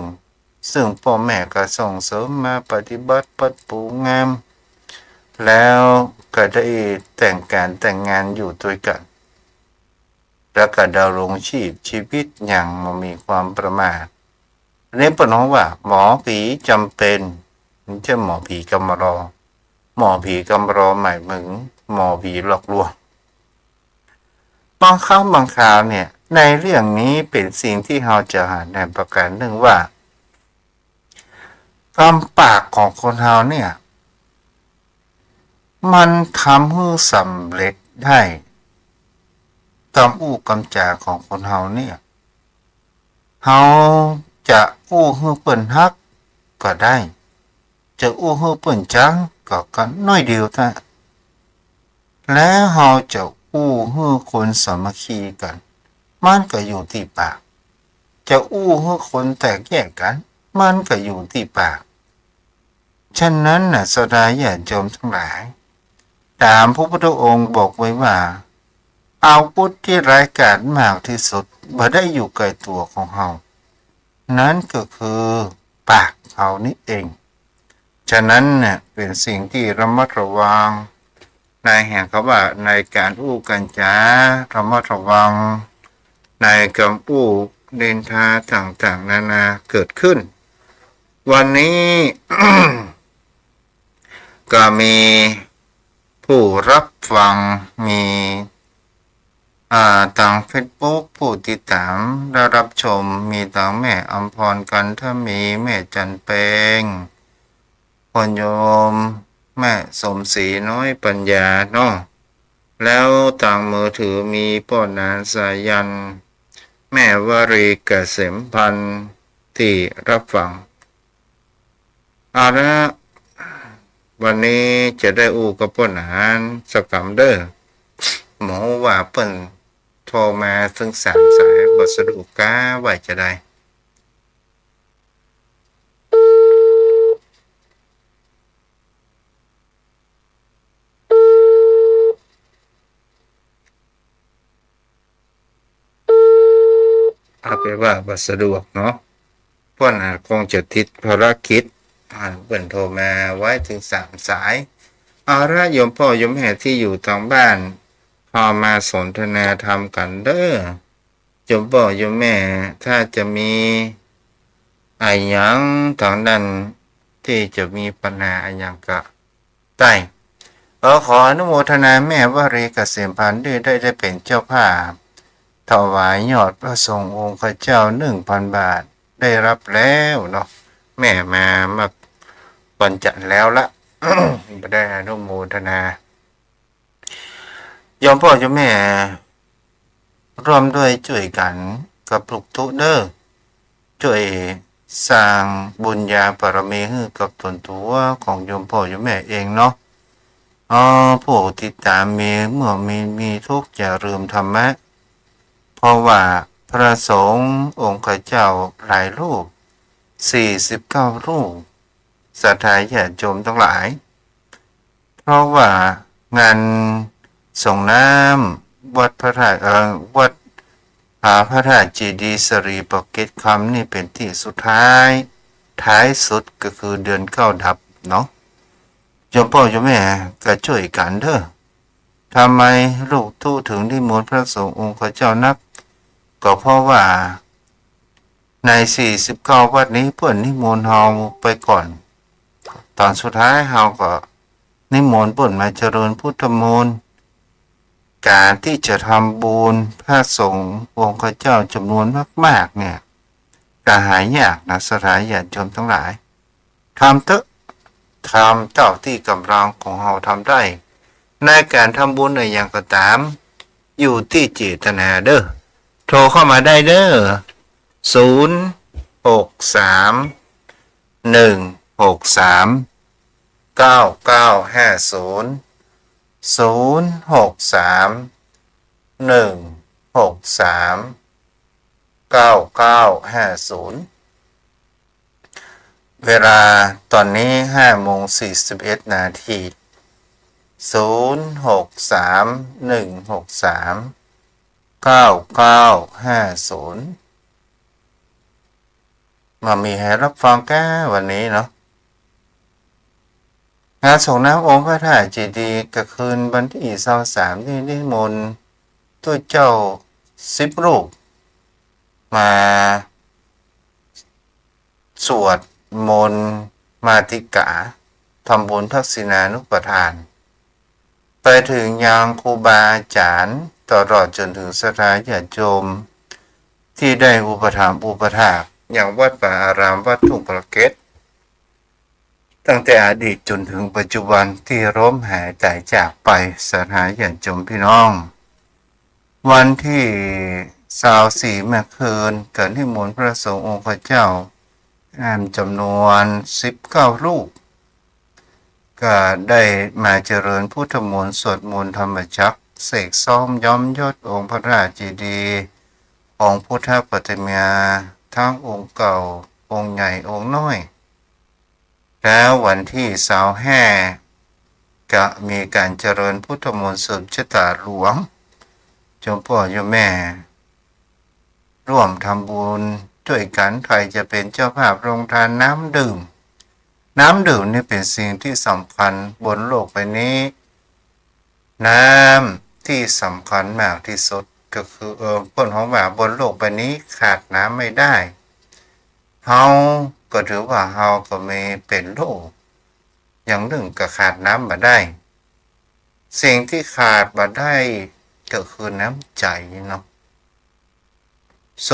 ซึ่งพ่อแม่ก็ส่งเสริมมาปฏิบัติปัดปูงามแล้วก็ได้แต่งการแต่งงานอยู่ด้วยกันแล้วก็ดำรงชีวิตอย่างมีความประมาทนี่ปนว่าหมอผีจำเป็นไม่ใช่หมอผีกำรอหมอผีกำรอหมายถึงหมอผีหลอกลวงบางครั้งบางคราวเนี่ยในเรื่องนี้เป็นสิ่งที่เราจะหาในประการหนึ่งว่าคำปากของคนเราเนี่ยมันทำให้สำเร็จได้คำอู้คำจาของคนเราเนี่ยเราจะอู้ให้เปิ่นฮักก็ได้จะอู้ให้เปิ่นจังก็กันน้อยเดียวท่าแล้วเราจะอู้ให้คนสามัคคีกันมันก็อยู่ที่ปากจะอู้ให้คนแตกแยกกันมันก็อยู่ที่ปากฉะนั้นน่ะสดาญาติโยมทั้งหลายตามพระพุทธองค์บอกไว้ว่าอาวุธที่ร้ายกาจมากที่สุดบ่ได้อยู่ใกล้ตัวของเรานั้นก็คือปากเรานี่เองฉะนั้นเนี่ยเป็นสิ่งที่ระมัดระวังในแห่งเขาว่าในการอู้กันจาระมัดระวังในคำอู้เดินทาต่างๆนานาเกิดขึ้นวันนี้ ก็มีผู้รับฟังมีทางเฟซบุ๊กผู้ติดตามและรับชมมีทางแม่อำพรกันถ้ามีแม่จันเปงคนโยมแม่สมศรีน้อยปัญญาเนาะแล้วทางมือถือมีป้อนานสายันแม่วรีเกษมพันธ์ที่รับฟังเอาละวันนี้จะได้อู้กับป้อนานสักคำเด้อหมอว่าเปิ้นโทรมาถึง3 สายบทสรุปก้าไว้จะได้เอาไปว่าบทสะดวกเนาะเปิ้นคงจะติดภารกิจเปิ้นโทรมาไว้ถึง3 สายเอาละโยมพ่อโยมแม่ที่อยู่ทางบ้านพอมาสนทนาธรรมกันเด้อโยมพ่อโยมแม่ถ้าจะมีอะไรอย่างทางนั้นที่จะมีปัญหาอะไรอย่างก็ได้ขออนุโมทนาแม่วรีเกษมพันธ์ด้วยได้เป็นเจ้าภาพถวายยอดพระสงฆ์องค์พระเจ้า 1,000 บาทได้รับแล้วเนาะแม่มาวันจันทร์แล้วละ ได้อนุโมทนาโยมพ่อโยมแม่ร่วมด้วยช่วยกันกับปลุกทุเด้อช่วยสร้างบุญญาบารมีให้กับตนตัวของโยมพ่อโยมแม่เองเนาะผู้ติดตามเมื่อมีทุกข์อย่าลืมธรรมะเพราะว่าพระสงฆ์องค์ข้าเจ้าหลายรูป49 รูปศรัทธาญาติโยมทั้งหลายเพราะว่างานส่งน้ำวัดพระธาตุวัดพระธาตุเจดีย์สรีปเกตคำนี่เป็นที่สุดท้ายสุดก็คือเดือน9 ดับเนาะโยมพ่อโยมแม่ก็ช่วยกันเด้อทำไมลูกทู่ถึงนิมนต์พระสงฆ์องค์ข้าเจ้านักก็เพราะว่าใน49 วัดนี้เพื่อนนิมนต์เฮาไปก่อนตอนสุดท้ายเฮาก็นิมนต์เพื่อนมาเจริญพุทธมนต์การที่จะทำบุญพระสงฆ์องค์ข้าเจ้าจำนวนมากๆเนี่ย แต่หายยากนะสลายญาติโยมทั้งหลายทำเถอะทำเท่าที่กำลังของเราทำได้ในการทำบุญในอย่างก็ตามอยู่ที่เจตนาเด้อโทรเข้ามาได้เด้อ063-163-9950 063-163-9950เวลาตอนนี้5:41 นาที063-163-9950มามีให้รับฟังแก้วันนี้เนาะงานส่งน้ำองค์พระธาตุเจดีย์ก็คืนวันที่23ที่นิมนต์ตัวเจ้า10 รูปมาสวดมนต์มาติกาทำบุญทักษิณานุปทานไปถึงยังครูบาอาจารย์ตลอดจนถึงศรัทธาญาติโยมที่ได้อุปถัมภ์อุปถากอย่างวัดป่าอารามวัดทุ่งประเกศตั้งแต่อดีตจนถึงปัจจุบันที่ร่มหายตายจากไปศรัทธาญาติโยมพี่น้องวันที่24เมื่อคืนเกิดนิมนต์พระสงฆ์องค์พระเจ้าจำนวน19 รูปก็ได้มาเจริญพุทธมนต์สวดมนต์ธรรมจักรเสกซ้อมย้อมยศองค์พระราชเจดีย์องค์พุทธปฏิมาทั้งองค์เก่าองค์ใหญ่องค์น้อยแล้ววันที่25ก็มีการเจริญพุทธมนต์สืบชะตาหลวงเจ้าพ่อเจ้าแม่ร่วมทำบุญด้วยกันใครจะเป็นเจ้าภาพโรงทานน้ำดื่มนี่เป็นสิ่งที่สำคัญบนโลกใบนี้น้ำที่สำคัญมากที่สุดก็คือพ้นของว่าบนโลกใบนี้ขาดน้ำไม่ได้เฮาก็ถือว่าเฮาก็ไม่เป็นโลกอย่างหนึ่งก็ขาดน้ำมาได้สิ่งที่ขาดมาได้ก็คือน้ำใจเนาะ063-163-9950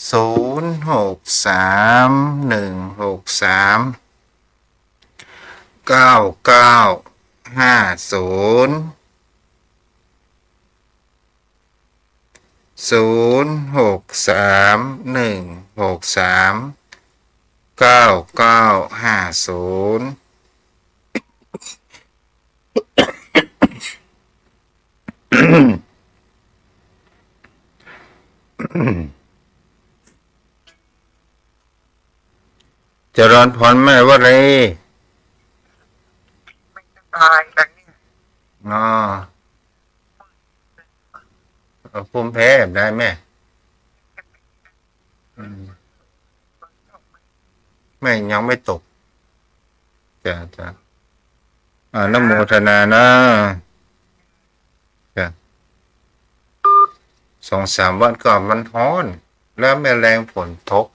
063-163-9950 063-163-9950เจริญพรแม่วลีตายกันเนี่ยภูมิแพ้ได้แม่แม่ยังไม่ตกจ้ะนะโมทนานะจ้ะ2-3 วันก่อนมันร้อนแล้วแม่แรงฝนตก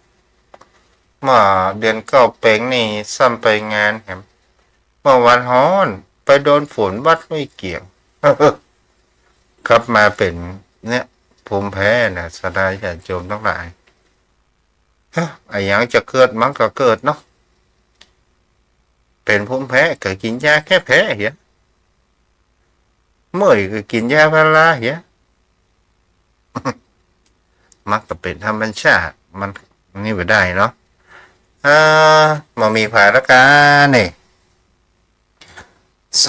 มาเดือน9เป่งนี่ซ้ำไปงานแหมเมื่อวันร้อนไปโดนฝนวัดไม่เกี่ยวครับมาเป็นเนี่ยภูมิแพ้นะสดายญาติโยมทั้งหลายไอ้ยังจะเกิดมันก็เกิดเนาะเป็นภูมิแพ้ก็กินยาแค่แพ้เหี้ยเมื่อยก็กินยาพาราเหี้ยมักจะเป็นธรรมชาติมันนี่ไปได้เนาะมามีภารการนี่063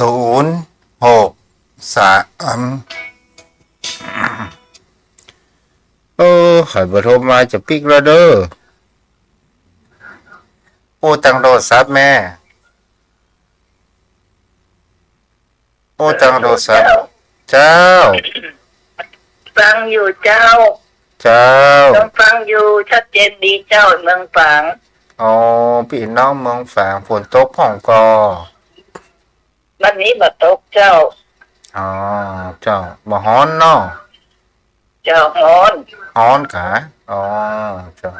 ขายเบอร์โทรมาจะปิกแล้วเด้อโอ้ตังโดซับแม่โอ้ตังโดซับเจ้าฟังอยู่เจ้าต้องฟังอยู่ชัดเจนดีเจ้าเมืองฝางอ๋อพี่น้องเมืองฝางฝนตกของกอวันนี้บ่ตกเจ้าอ๋อเจ้าบ่ฮ้อนเนาะเจ้าฮ้อนกะอ๋อเจ้า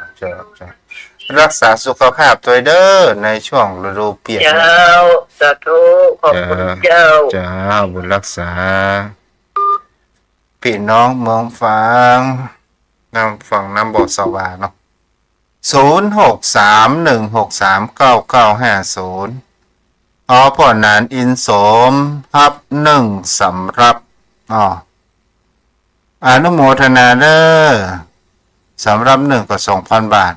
รักษาสุขภาพตัวเด้อในช่วงฤดูเปลี่ยน เจ้าสาธุขอบคุณเจ้า จ้าบุญรักษาพี่น้องเมืองฝางนำฝั่งน้ำบ่อสว่างเนาะ0631639950พ่อนานอินโสมทับ1สำรับอนุโมทนาเด้อสำรับ1ก็2,000 บาท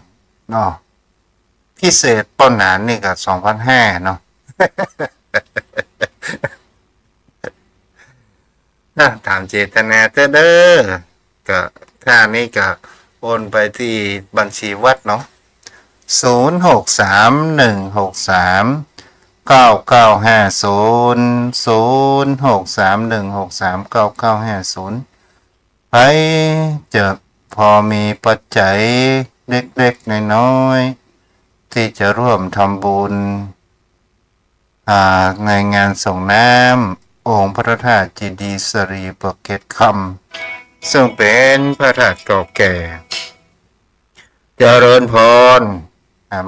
พิเศษต้นหนานนี่ก็2,500เนาะ ตามเจตนาเด้อก็ถ้านี้ก็โอนไปที่บัญชีวัดเนาะ0631639950ให้จะพอมีปัจจัยเล็กๆน้อยๆที่จะร่วมทำบุญในงานส่งน้ำองค์พระธาตุเจดีย์สรีปเกตคำซึ่งเป็นพระธาตุเก่าแก่เจริญพร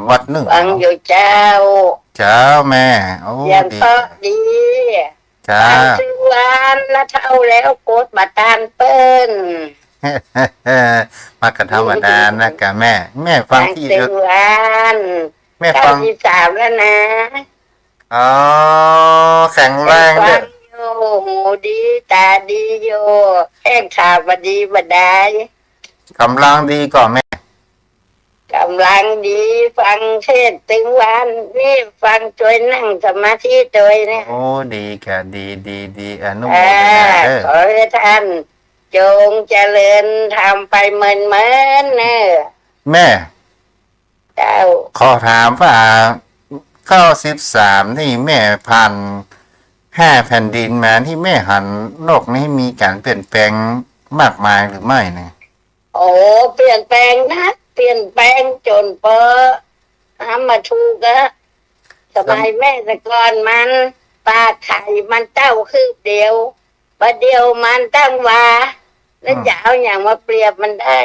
วัดหนึ่ง ฟังอยู่เจ้า เจ้าแม่โอ้ ยัง ดี เพราะดี จ้า ฟังชื่อวานละเท่าแล้วโกดบาตานเปิ้น มากระธรรมดานะกะแม่ฟังที่ ชื่อวาน แม่ กา ฟั รง ที่3แล้วนะ แข็งแรง ฟั เด้อง อยู่หูดีตาดีอยู่แห้งขาบดีบดาย กำลังดีก่อนแม่ กำลังดีฟังเทศน์ถึงวันนี่ฟังจอยนั่งสมาธิจอยเนี่ย โอ้ดีค่ะดีอนุโม อ่า ทนาเด้อ ขอให้ท่านจงเจริญทำไปเหมือนเนอะ แม่ เจ้า ขอถามว่า93นี่แม่พัน5แผ่นดินมาที่แม่หันโลกนี้มีการเปลี่ยนแปลงมากมายหรือไม่เนี่ย โอ้เปลี่ยนแปลงนะเปลี่ยนแปลงจนเปอทำมาถูกอะสมัยแม่แต่ก่อนมันปลาไข่มันเต้าคืบเดียวประเดียวมันตั้งว่าแล้วจะเอาอย่างมาเปรียบมันได้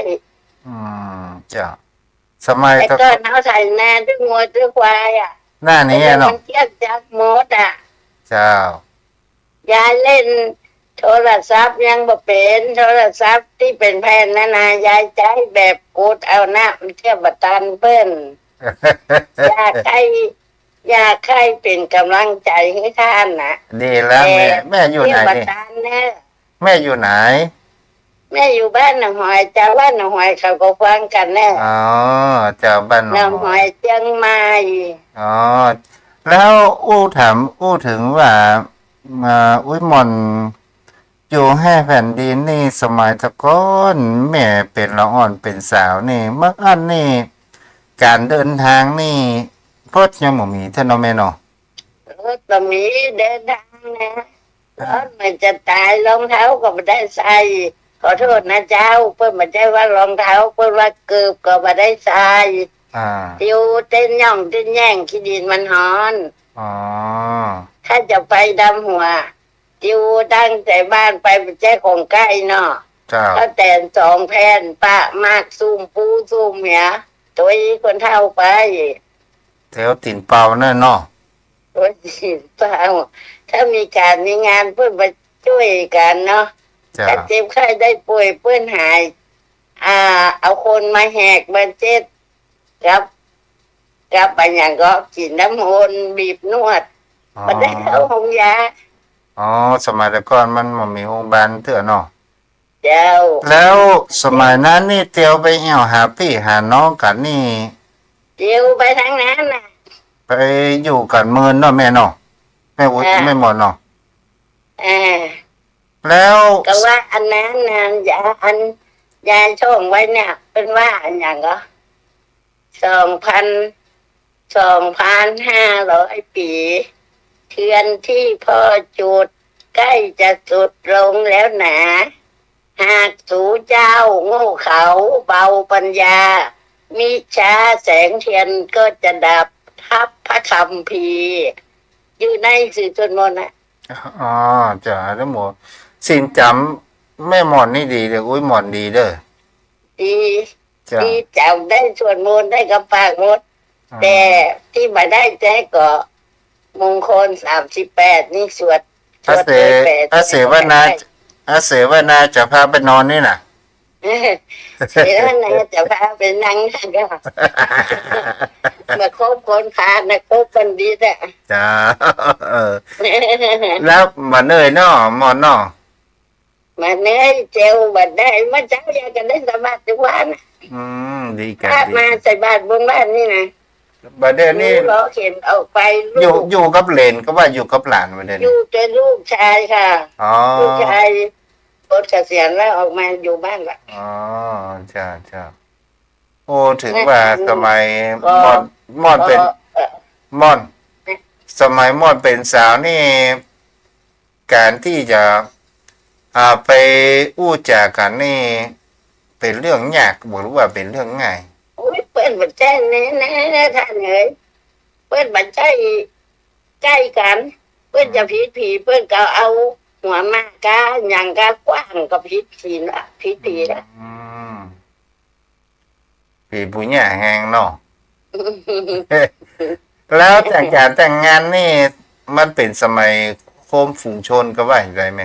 จ้ะสมัย แต่ก่อนเอาใส่นาด้วยงัวด้วยควายอ่ะ หน้านี้ มั เนาะ เทียบจากหมดอ่ะ เจ้าย ายเล่นโทรศัพท์ยังบ่เป็นโทรศัพท์ที่เป็นแผ่นนะยายใช้แบบกูดเอาหน้ามันเทียบบัตันเปิ้น อยากให้เป็นกำลังใจให้ท่านนะ ดีแล้วแม่อยู่ เที ไหน ยบบั นี่ ตันเนะ แม่อยู่ไหน แม่อยู่บ้านหนองหอยจ้าบ้านหนองหอยเขาก็ฟังกันแน่ เจ้าบ้านหน หน อ อง งหอยเชียงใหม่ แล้วอู้ถึงว่าอุ้ยหมอนอยู่5แผ่นดินนี่สมัยตะก้อนแม่เป็นละอ่อนเป็นสาวนี่เมื่ออันนี่การเดินทางนี่รถยังบ่มีเท่านั้นแม่เนาะ รถก็มีเดินทางนะรถมันจะตายรองเท้าก็ไม่ได้ใส่ขอโทษนะเจ้าเพื่อนไม่ใช่ว่ารองเท้าเพื่อนว่าเกือบก็ไม่ได้ใส่ ติวเต้นย่องเต้นแย่งขี้ดินมันฮ้อน ถ้าจะไปดำหัวติวตั้งแต่บ้านไปเป็นแจ้ของใกล้เนาะ เจ้า ถ้าแต่ง2 แผ่นปะมากซุ่มปูซุ่มเหียตัวอีคนเท่าไป แถวติ่นเป่านั่นเนาะ ตัวอีเปล่าถ้ามีการมีงานเพื่อนมาช่วยกันเนาะ เจ้า ถ้าเจ็บไข้ได้ป่วยเพื่อนหาย เอาคนมาแหกมาเจ็ดกับไปอย่างก็กินน้ำมนต์บีบนวดมาได้เอาหงยา สมัยแต่ก่อนมันบ่มีโรงพยาบาลเถื่อเนาะ เจ้า แล้วสมัยนั้นนี่เตียวไปแอวหาพี่หาน้องกันนี่ เดี๋ยวไปทางนั้นนะ ไปอยู่กันเมินเนาะแม่เนาะแม่วุฒิไม่หมดเนาะ อ่า แล้ว ก็ว่าอันนั้นนะยาช่องไว้เนี่ย เป็นว่าอันอย่างก็2,500 ปีเทือนที่พ่อจุดใกล้จะสุดลงแล้วหนาหากสูเจ้าโง่เขาเบาปัญญา มิช้าแสงเทียนก็จะดับทับพระคำพีร์อยู่ในสื่อจนมนต์นะ จ้ะแล้วหมดสิ่งจำแม่หมอนนี่ดีเด้ออุ้ยหมอนดีเด้อ ดี จ้า ที่จำได้สวดมนต์ได้กับปากหมด แต่ที่มาได้แจ้ก็มงคล38นี่สวดอาเส เลยแปด อาเสวนาอาเสวนาจะพาไปนอนนี่น่ะ เสวนาจะพาไปนั่งนั่นก็เมื่อคบคนขาดนะคบคนดีอ่ะ จ้าเออแล้วมาเนยเนาะหมอนเนาะ มาเนื้อเจลบัดได้เมื่อเช้าอยากจะได้สบายทุกวัน ดีกัน ถ้า ดี มาใส่บาตรบนบ้านนี่นะ บัดเดี๋ยวนี้ ล้อเข็นออกไป อยู่ ลูก อยู่กับเหลนก็ว่าอยู่กับหลานบัดเดี๋ยว อ นี้ ยู่แต่ลูกชายค่ะ อ๋อ ลูกชายปลดเกษียณแล้วออกมาอยู่บ้านละ อ๋อจ้าจ้าโอ้ถึงว่าสมัย ก็ มอนเป็น เอ่อ ม่อน สมัยม่อนเป็นสาวนี่ การที่จะไปอู้จากันนี่ เป็นเรื่องยากหรือว่าเป็นเรื่องง่าย โอ้ยเปิ้นบัดใจแน่แน่ท่านเอ๋ยเปิ้นบัดใจใกล้กัน เปิ้นจะผิดผีเปิ้นก็เอาหัวมากาอย่างกากว้างก็ผิดผีละผิดผีละ ปีปุญญาแหงเนาะ แล้วแต่งการแต่งงานนี่ มันเป็นสมัยโคมฝูงชนก็ว่าอย่างไรไหม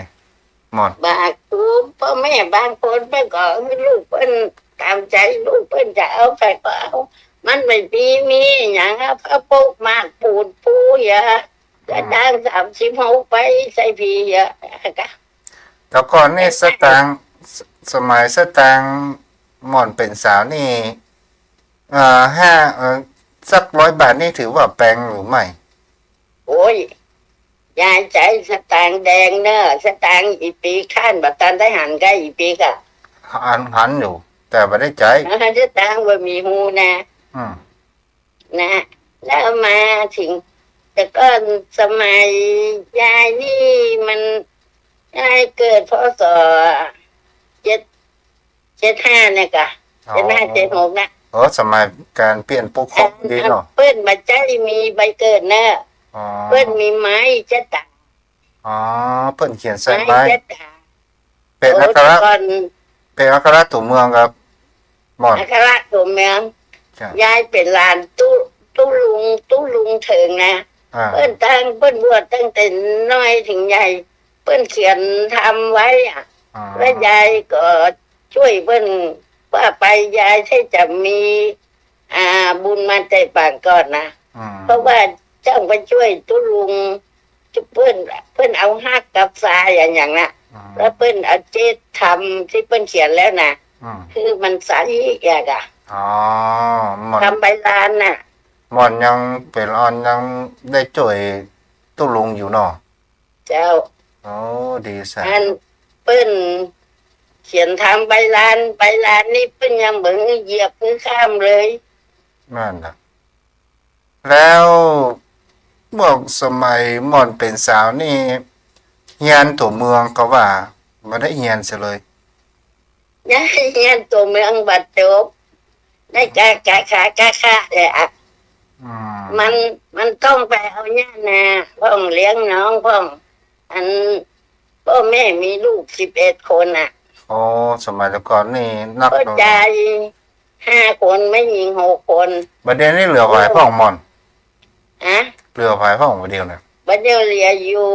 หมด บากตูพ่อแม่บางคนเปิ้นก็ให้ลูกเปิ้นตามใจลูกเปิ้นจะเอาไปก็เอามันไม่มีอย่างพระปุกมากปูดปูอย่าจะจ้าง36ไปใส่ผีอย่าก็ แต่ก่อนนี่สตางค์สมัยสตางค์หมอนเป็นสาวนี่สัก100 บาทนี่ถือว่าแปลงหรือไม่ โอ้ยยายใจสตางค์แดงเนอะสตางค์อีปีข้านบักตันได้หันใกล้อีปีกะ หันอยู่ แต่ไม่ได้ใจ สตางค์ว่ามีหูนะ อืม นะแล้วมาถึง แต่ก็สมัยยายนี่มันยายเกิดพศ75เนี่ยกะ75 76นะ โอ้สมัยการเปลี่ยนปกครองดีเนาะ เปิ้นบัดใจมีใบเกิดเนอะ อ๋อ เปิ้นมีไม้จะตา อ๋อเพิ่นเขียนใส่ ไม้ ไม้ จะตา เป็นอัค แต่ ระ ก่อน เป็นอัคระตัวเมืองครับหมอน อัครตัวเมือง ใช่ ยายเป็นหลานตู้ลุงเถิงนะ เปิ้นเปิ้นบวชตั้งแต่น้อยถึงใหญ่ เปิ้นเขียนทำไว้อ่ะ แล้วยายก็ช่วยเปิ้นว่าไปยายใช่จะมีบุญมาใจปากก่อนนะเพราะว่าเจ้าไปช่วยตู้ลุงเปิ้นเอาฮักกับทรายอย่างน่ะ แล้วเปิ้นเอาเจดทำที่เปิ้นเขียนแล้วนะคือมันใสอย่างอ่ะ อ๋อหมอน ทำใบลานน่ะ หมอนยังเป็นออนยังได้จ่วยตู้ลุงอยู่เนาะ เจ้า โอ้ดีสั อันเปิ้นเขียนทำใบลานนี่เปิ้นยังเบิ่งเหยียบคือข้ามเลย นั่นนะแล้วเมื่อสมัยหมอนเป็นสาวนี่เฮียนตัวเมืองก็ว่าไม่ได้เฮียนเสียเลย ย้ายเฮียนตัวเมืองบัดจบได้กะเลยอ่ะ อืม มันต้องไปเอาย่านาพ่องเลี้ยงน้องพ่อง อันพ่อแม่มีลูก11 คนอ่ะ โอ้สมัยแต่ก่อนนี่นัก ก็ เลย ใจ5 คนไม่ยิง6 คน ประเด็นนี้เหลือไว้พ่องหมอน ฮะ เหลือไว้พ่องประเดียวเนี่ย บัดเดียวเหลียอยู่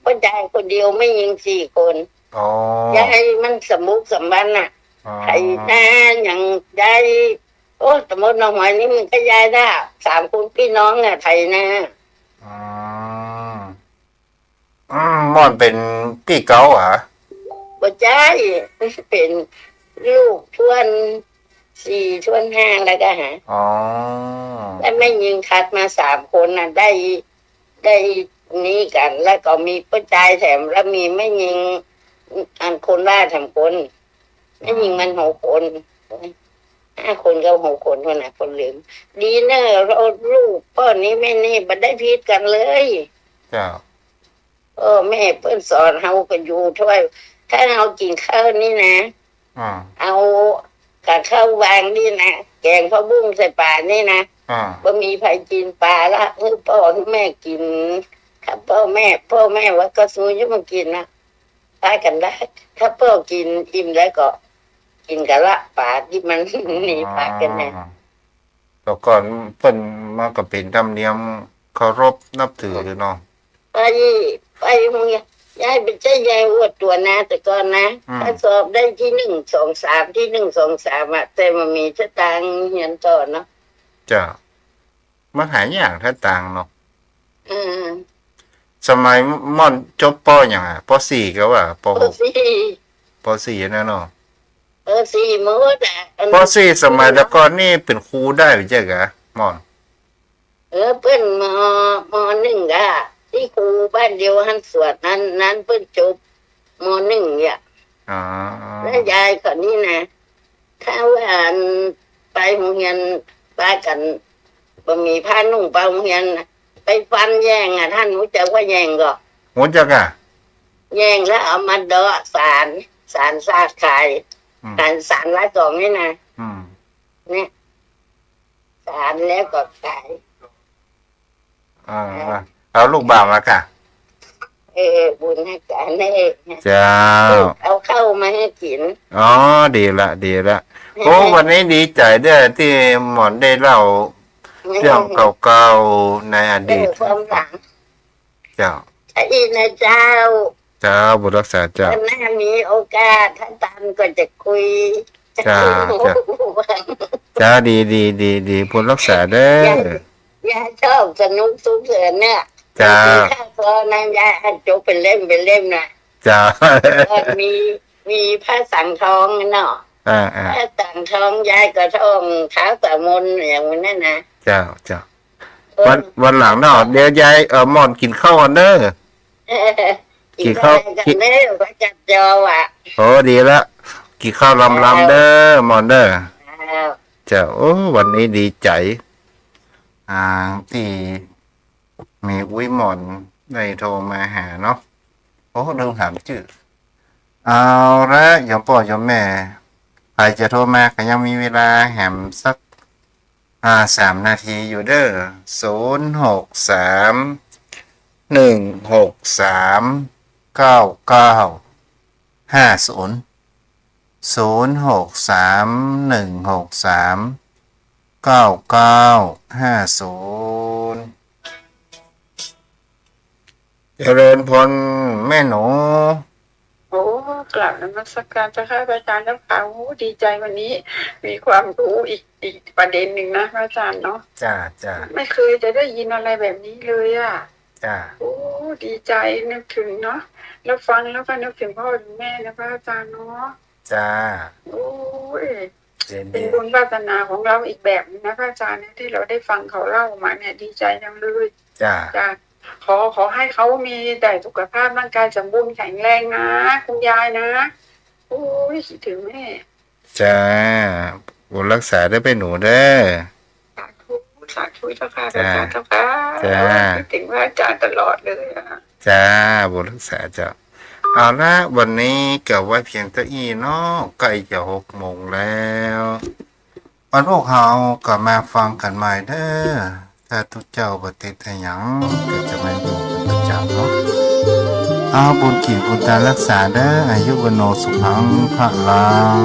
พ่อใจคนเดียวไม่ยิง4 คน โอ้ ยายมันสมบุกสมบันน่ะ อ๋อ ไข่หน้าอย่างยายโอ้สมมติน้องหอยนี่มันก็ยายได้3 คนพี่น้องอ่ะไทยนะ อืมหมอนเป็นพี่เก่าเหรอ บ่ใจเป็นลูกชวน4 ชวน 5แล้วก็หา อ๋อ แล้วไม่ยิงคัดมา3 คนน่ะได้นี้กัน แล้วก็มีป้าใจแถมแล้วมีไม่ยิงอันคนว่าทำคนไม่ยิงมัน6 คน5 คนก็6 คนคนน่ะคนลืมดีเนอะเราลูกพ่อนี้แม่นี่บ่ได้พิษกันเลย เจ้า แม่เพิ่นสอนเฮาก็อยู่ถ้วยถ้าเฮากินข้าวนี่นะ อืม เอากับข้าววางนี่นะแกงข้าวบุ้งใส่ปลานี่นะ อืม บ่มีใครกินปลาละคือพ่อที่แม่กินถ้าพ่อแม่ว่าก็สู้จะมากินนะพากันได้ถ้าพ่อกินอิ่มแล้วก็ กินกะละป่าที่มัน หนีป่ากันนะ แต่ก่อนเปิ้นมาก็เป็นธรรมเนียมเคารพนับถือเนาะ ไปไปมึงยายเป็นเจ้ายายอวดตัวนะแต่ก่อนนะถ้าสอบได้ที่1 2 3ที่1 2 3อ่ะแต่มันมีสตางค์เรียนต่อเนาะ จ้ะมันหายอย่างถ้าต่างเนาะ อืม สมัยม่อนจบปออย่างอ่ะปสี่ก็ว่าป เอ ห อก สี่ ปสี่นะเนาะ สี่มื้ออ่ะ ปสี่สมัยแต่ก่อนนี่เป็นครูได้หรือเจ๊กะม่อน เปิ้นม.1อ่ะที่ครูบ้านเดียวหันสวดนั้นเปิ้นจบม.1เนี่ย อ๋อ แล้วยายคนนี้นะถ้าว่าไปโรงเรียนป้ากันบ่มีผ้านุ่งไปโรงเรียนน่ะไปฟันแย่งอ่ะท่านรู้จักว่าแย่งก็ หัวจักอ่ะ แย่งแล้วเอามาเดาะสารซาดขายสารละ2นี่นะ อืม เนี่ยสารแล้วก็ขาย อ่าเอาลูกบ่าวมาค่ะ บุญให้กันเอง เจ้า เอาเข้ามาให้กิน อ๋อดีละดีละโอ้วันนี้ดีใจเด้อที่หมอนได้เล่าเรื่องเก่าๆในอดีต ความหลัง เจ้า ไอ้นะเจ้า เจ้าบุตรรักษาเจ้า ถ้าหน้ามีโอกาสถ้าตันก็จะคุย จ้าจ้า เจ้าดีบุตรรักษาเด้อย ายชอบสนุกสุขเสริญเนี่ย จ้า ข้าวซอยนางยายให้จกเป็นเล่มนะ เจ้า มีผ้าสังทองเนาะ อ่า ผ้าสังทองยายก็ท่องเท้าสามนอย่างนั้นนะ เจ้าวันหลังเนาะเดี๋ยวยายหมอนกินข้าวกันเด้อ กินข้าวกันเด้อพระจัดจอว่ะ โอ้ดีละกินข้าวลำเด้อหมอนเด้อ อ้าว เจ้าโอ้วันนี้ดีใจที่มีอุ้ยหมอนได้โทรมาหาเนาะโอ้ลืมถามชื่อเอาละยมพ่อยมแม่ใครจะโทรมาก็ยังมีเวลาแหมสัก3 นาทีอยู่เด้อ063 163 9950 063 163 9950เจริญพรแม่หนู โอ้กลับนมัสการเจ้าค่ะพระอาจารย์เจ้าค่ะโอ้ดีใจวันนี้ มีความรู้อีกประเด็นหนึ่งนะพระอาจารย์เนาะ จ้า ไม่เคยจะได้ยินอะไรแบบนี้เลยอ่ะ จ้า โอ้ดีใจนึกถึงเนาะแล้วฟังแล้วก็นึกถึงพ่อถึงแม่นะพระอาจารย์เนาะ จ้า โอ้ย เย็น เป็น ดี บุญวาสนาของเราอีกแบบนึงนะพระอาจารย์เนี่ยที่เราได้ฟังเขาเล่ามาเนี่ยดีใจจังเลย จ้า จ้ะขอให้เขามีแต่สุขภาพร่างกายสมบูรณ์แข็งแรงนะคุณยายนะโอ้ยคิดถึงแม่ จ้าบุญรักษาได้ไปหนูเด้อ สาธุเจ้าค่ะพระอาจารย์เจ้าค่ะ จ้า คิดถึงพระอาจารย์ตลอดเลยอ่ะ จ้าบุญรักษาเจ้าเอาละวันนี้กับไว้เพียงเท่าอี้เนาะใกล้จะ6 โมงแล้ววันพวกเราก็มาฟังกันใหม่เด้อถ้าทุกเจ้าปฏิทินหยังก็จะมาอยู่เป็นประจำเนาะเอาบุญขีดบุญตารักษาเด้ออายุวโนสุขังพระลัง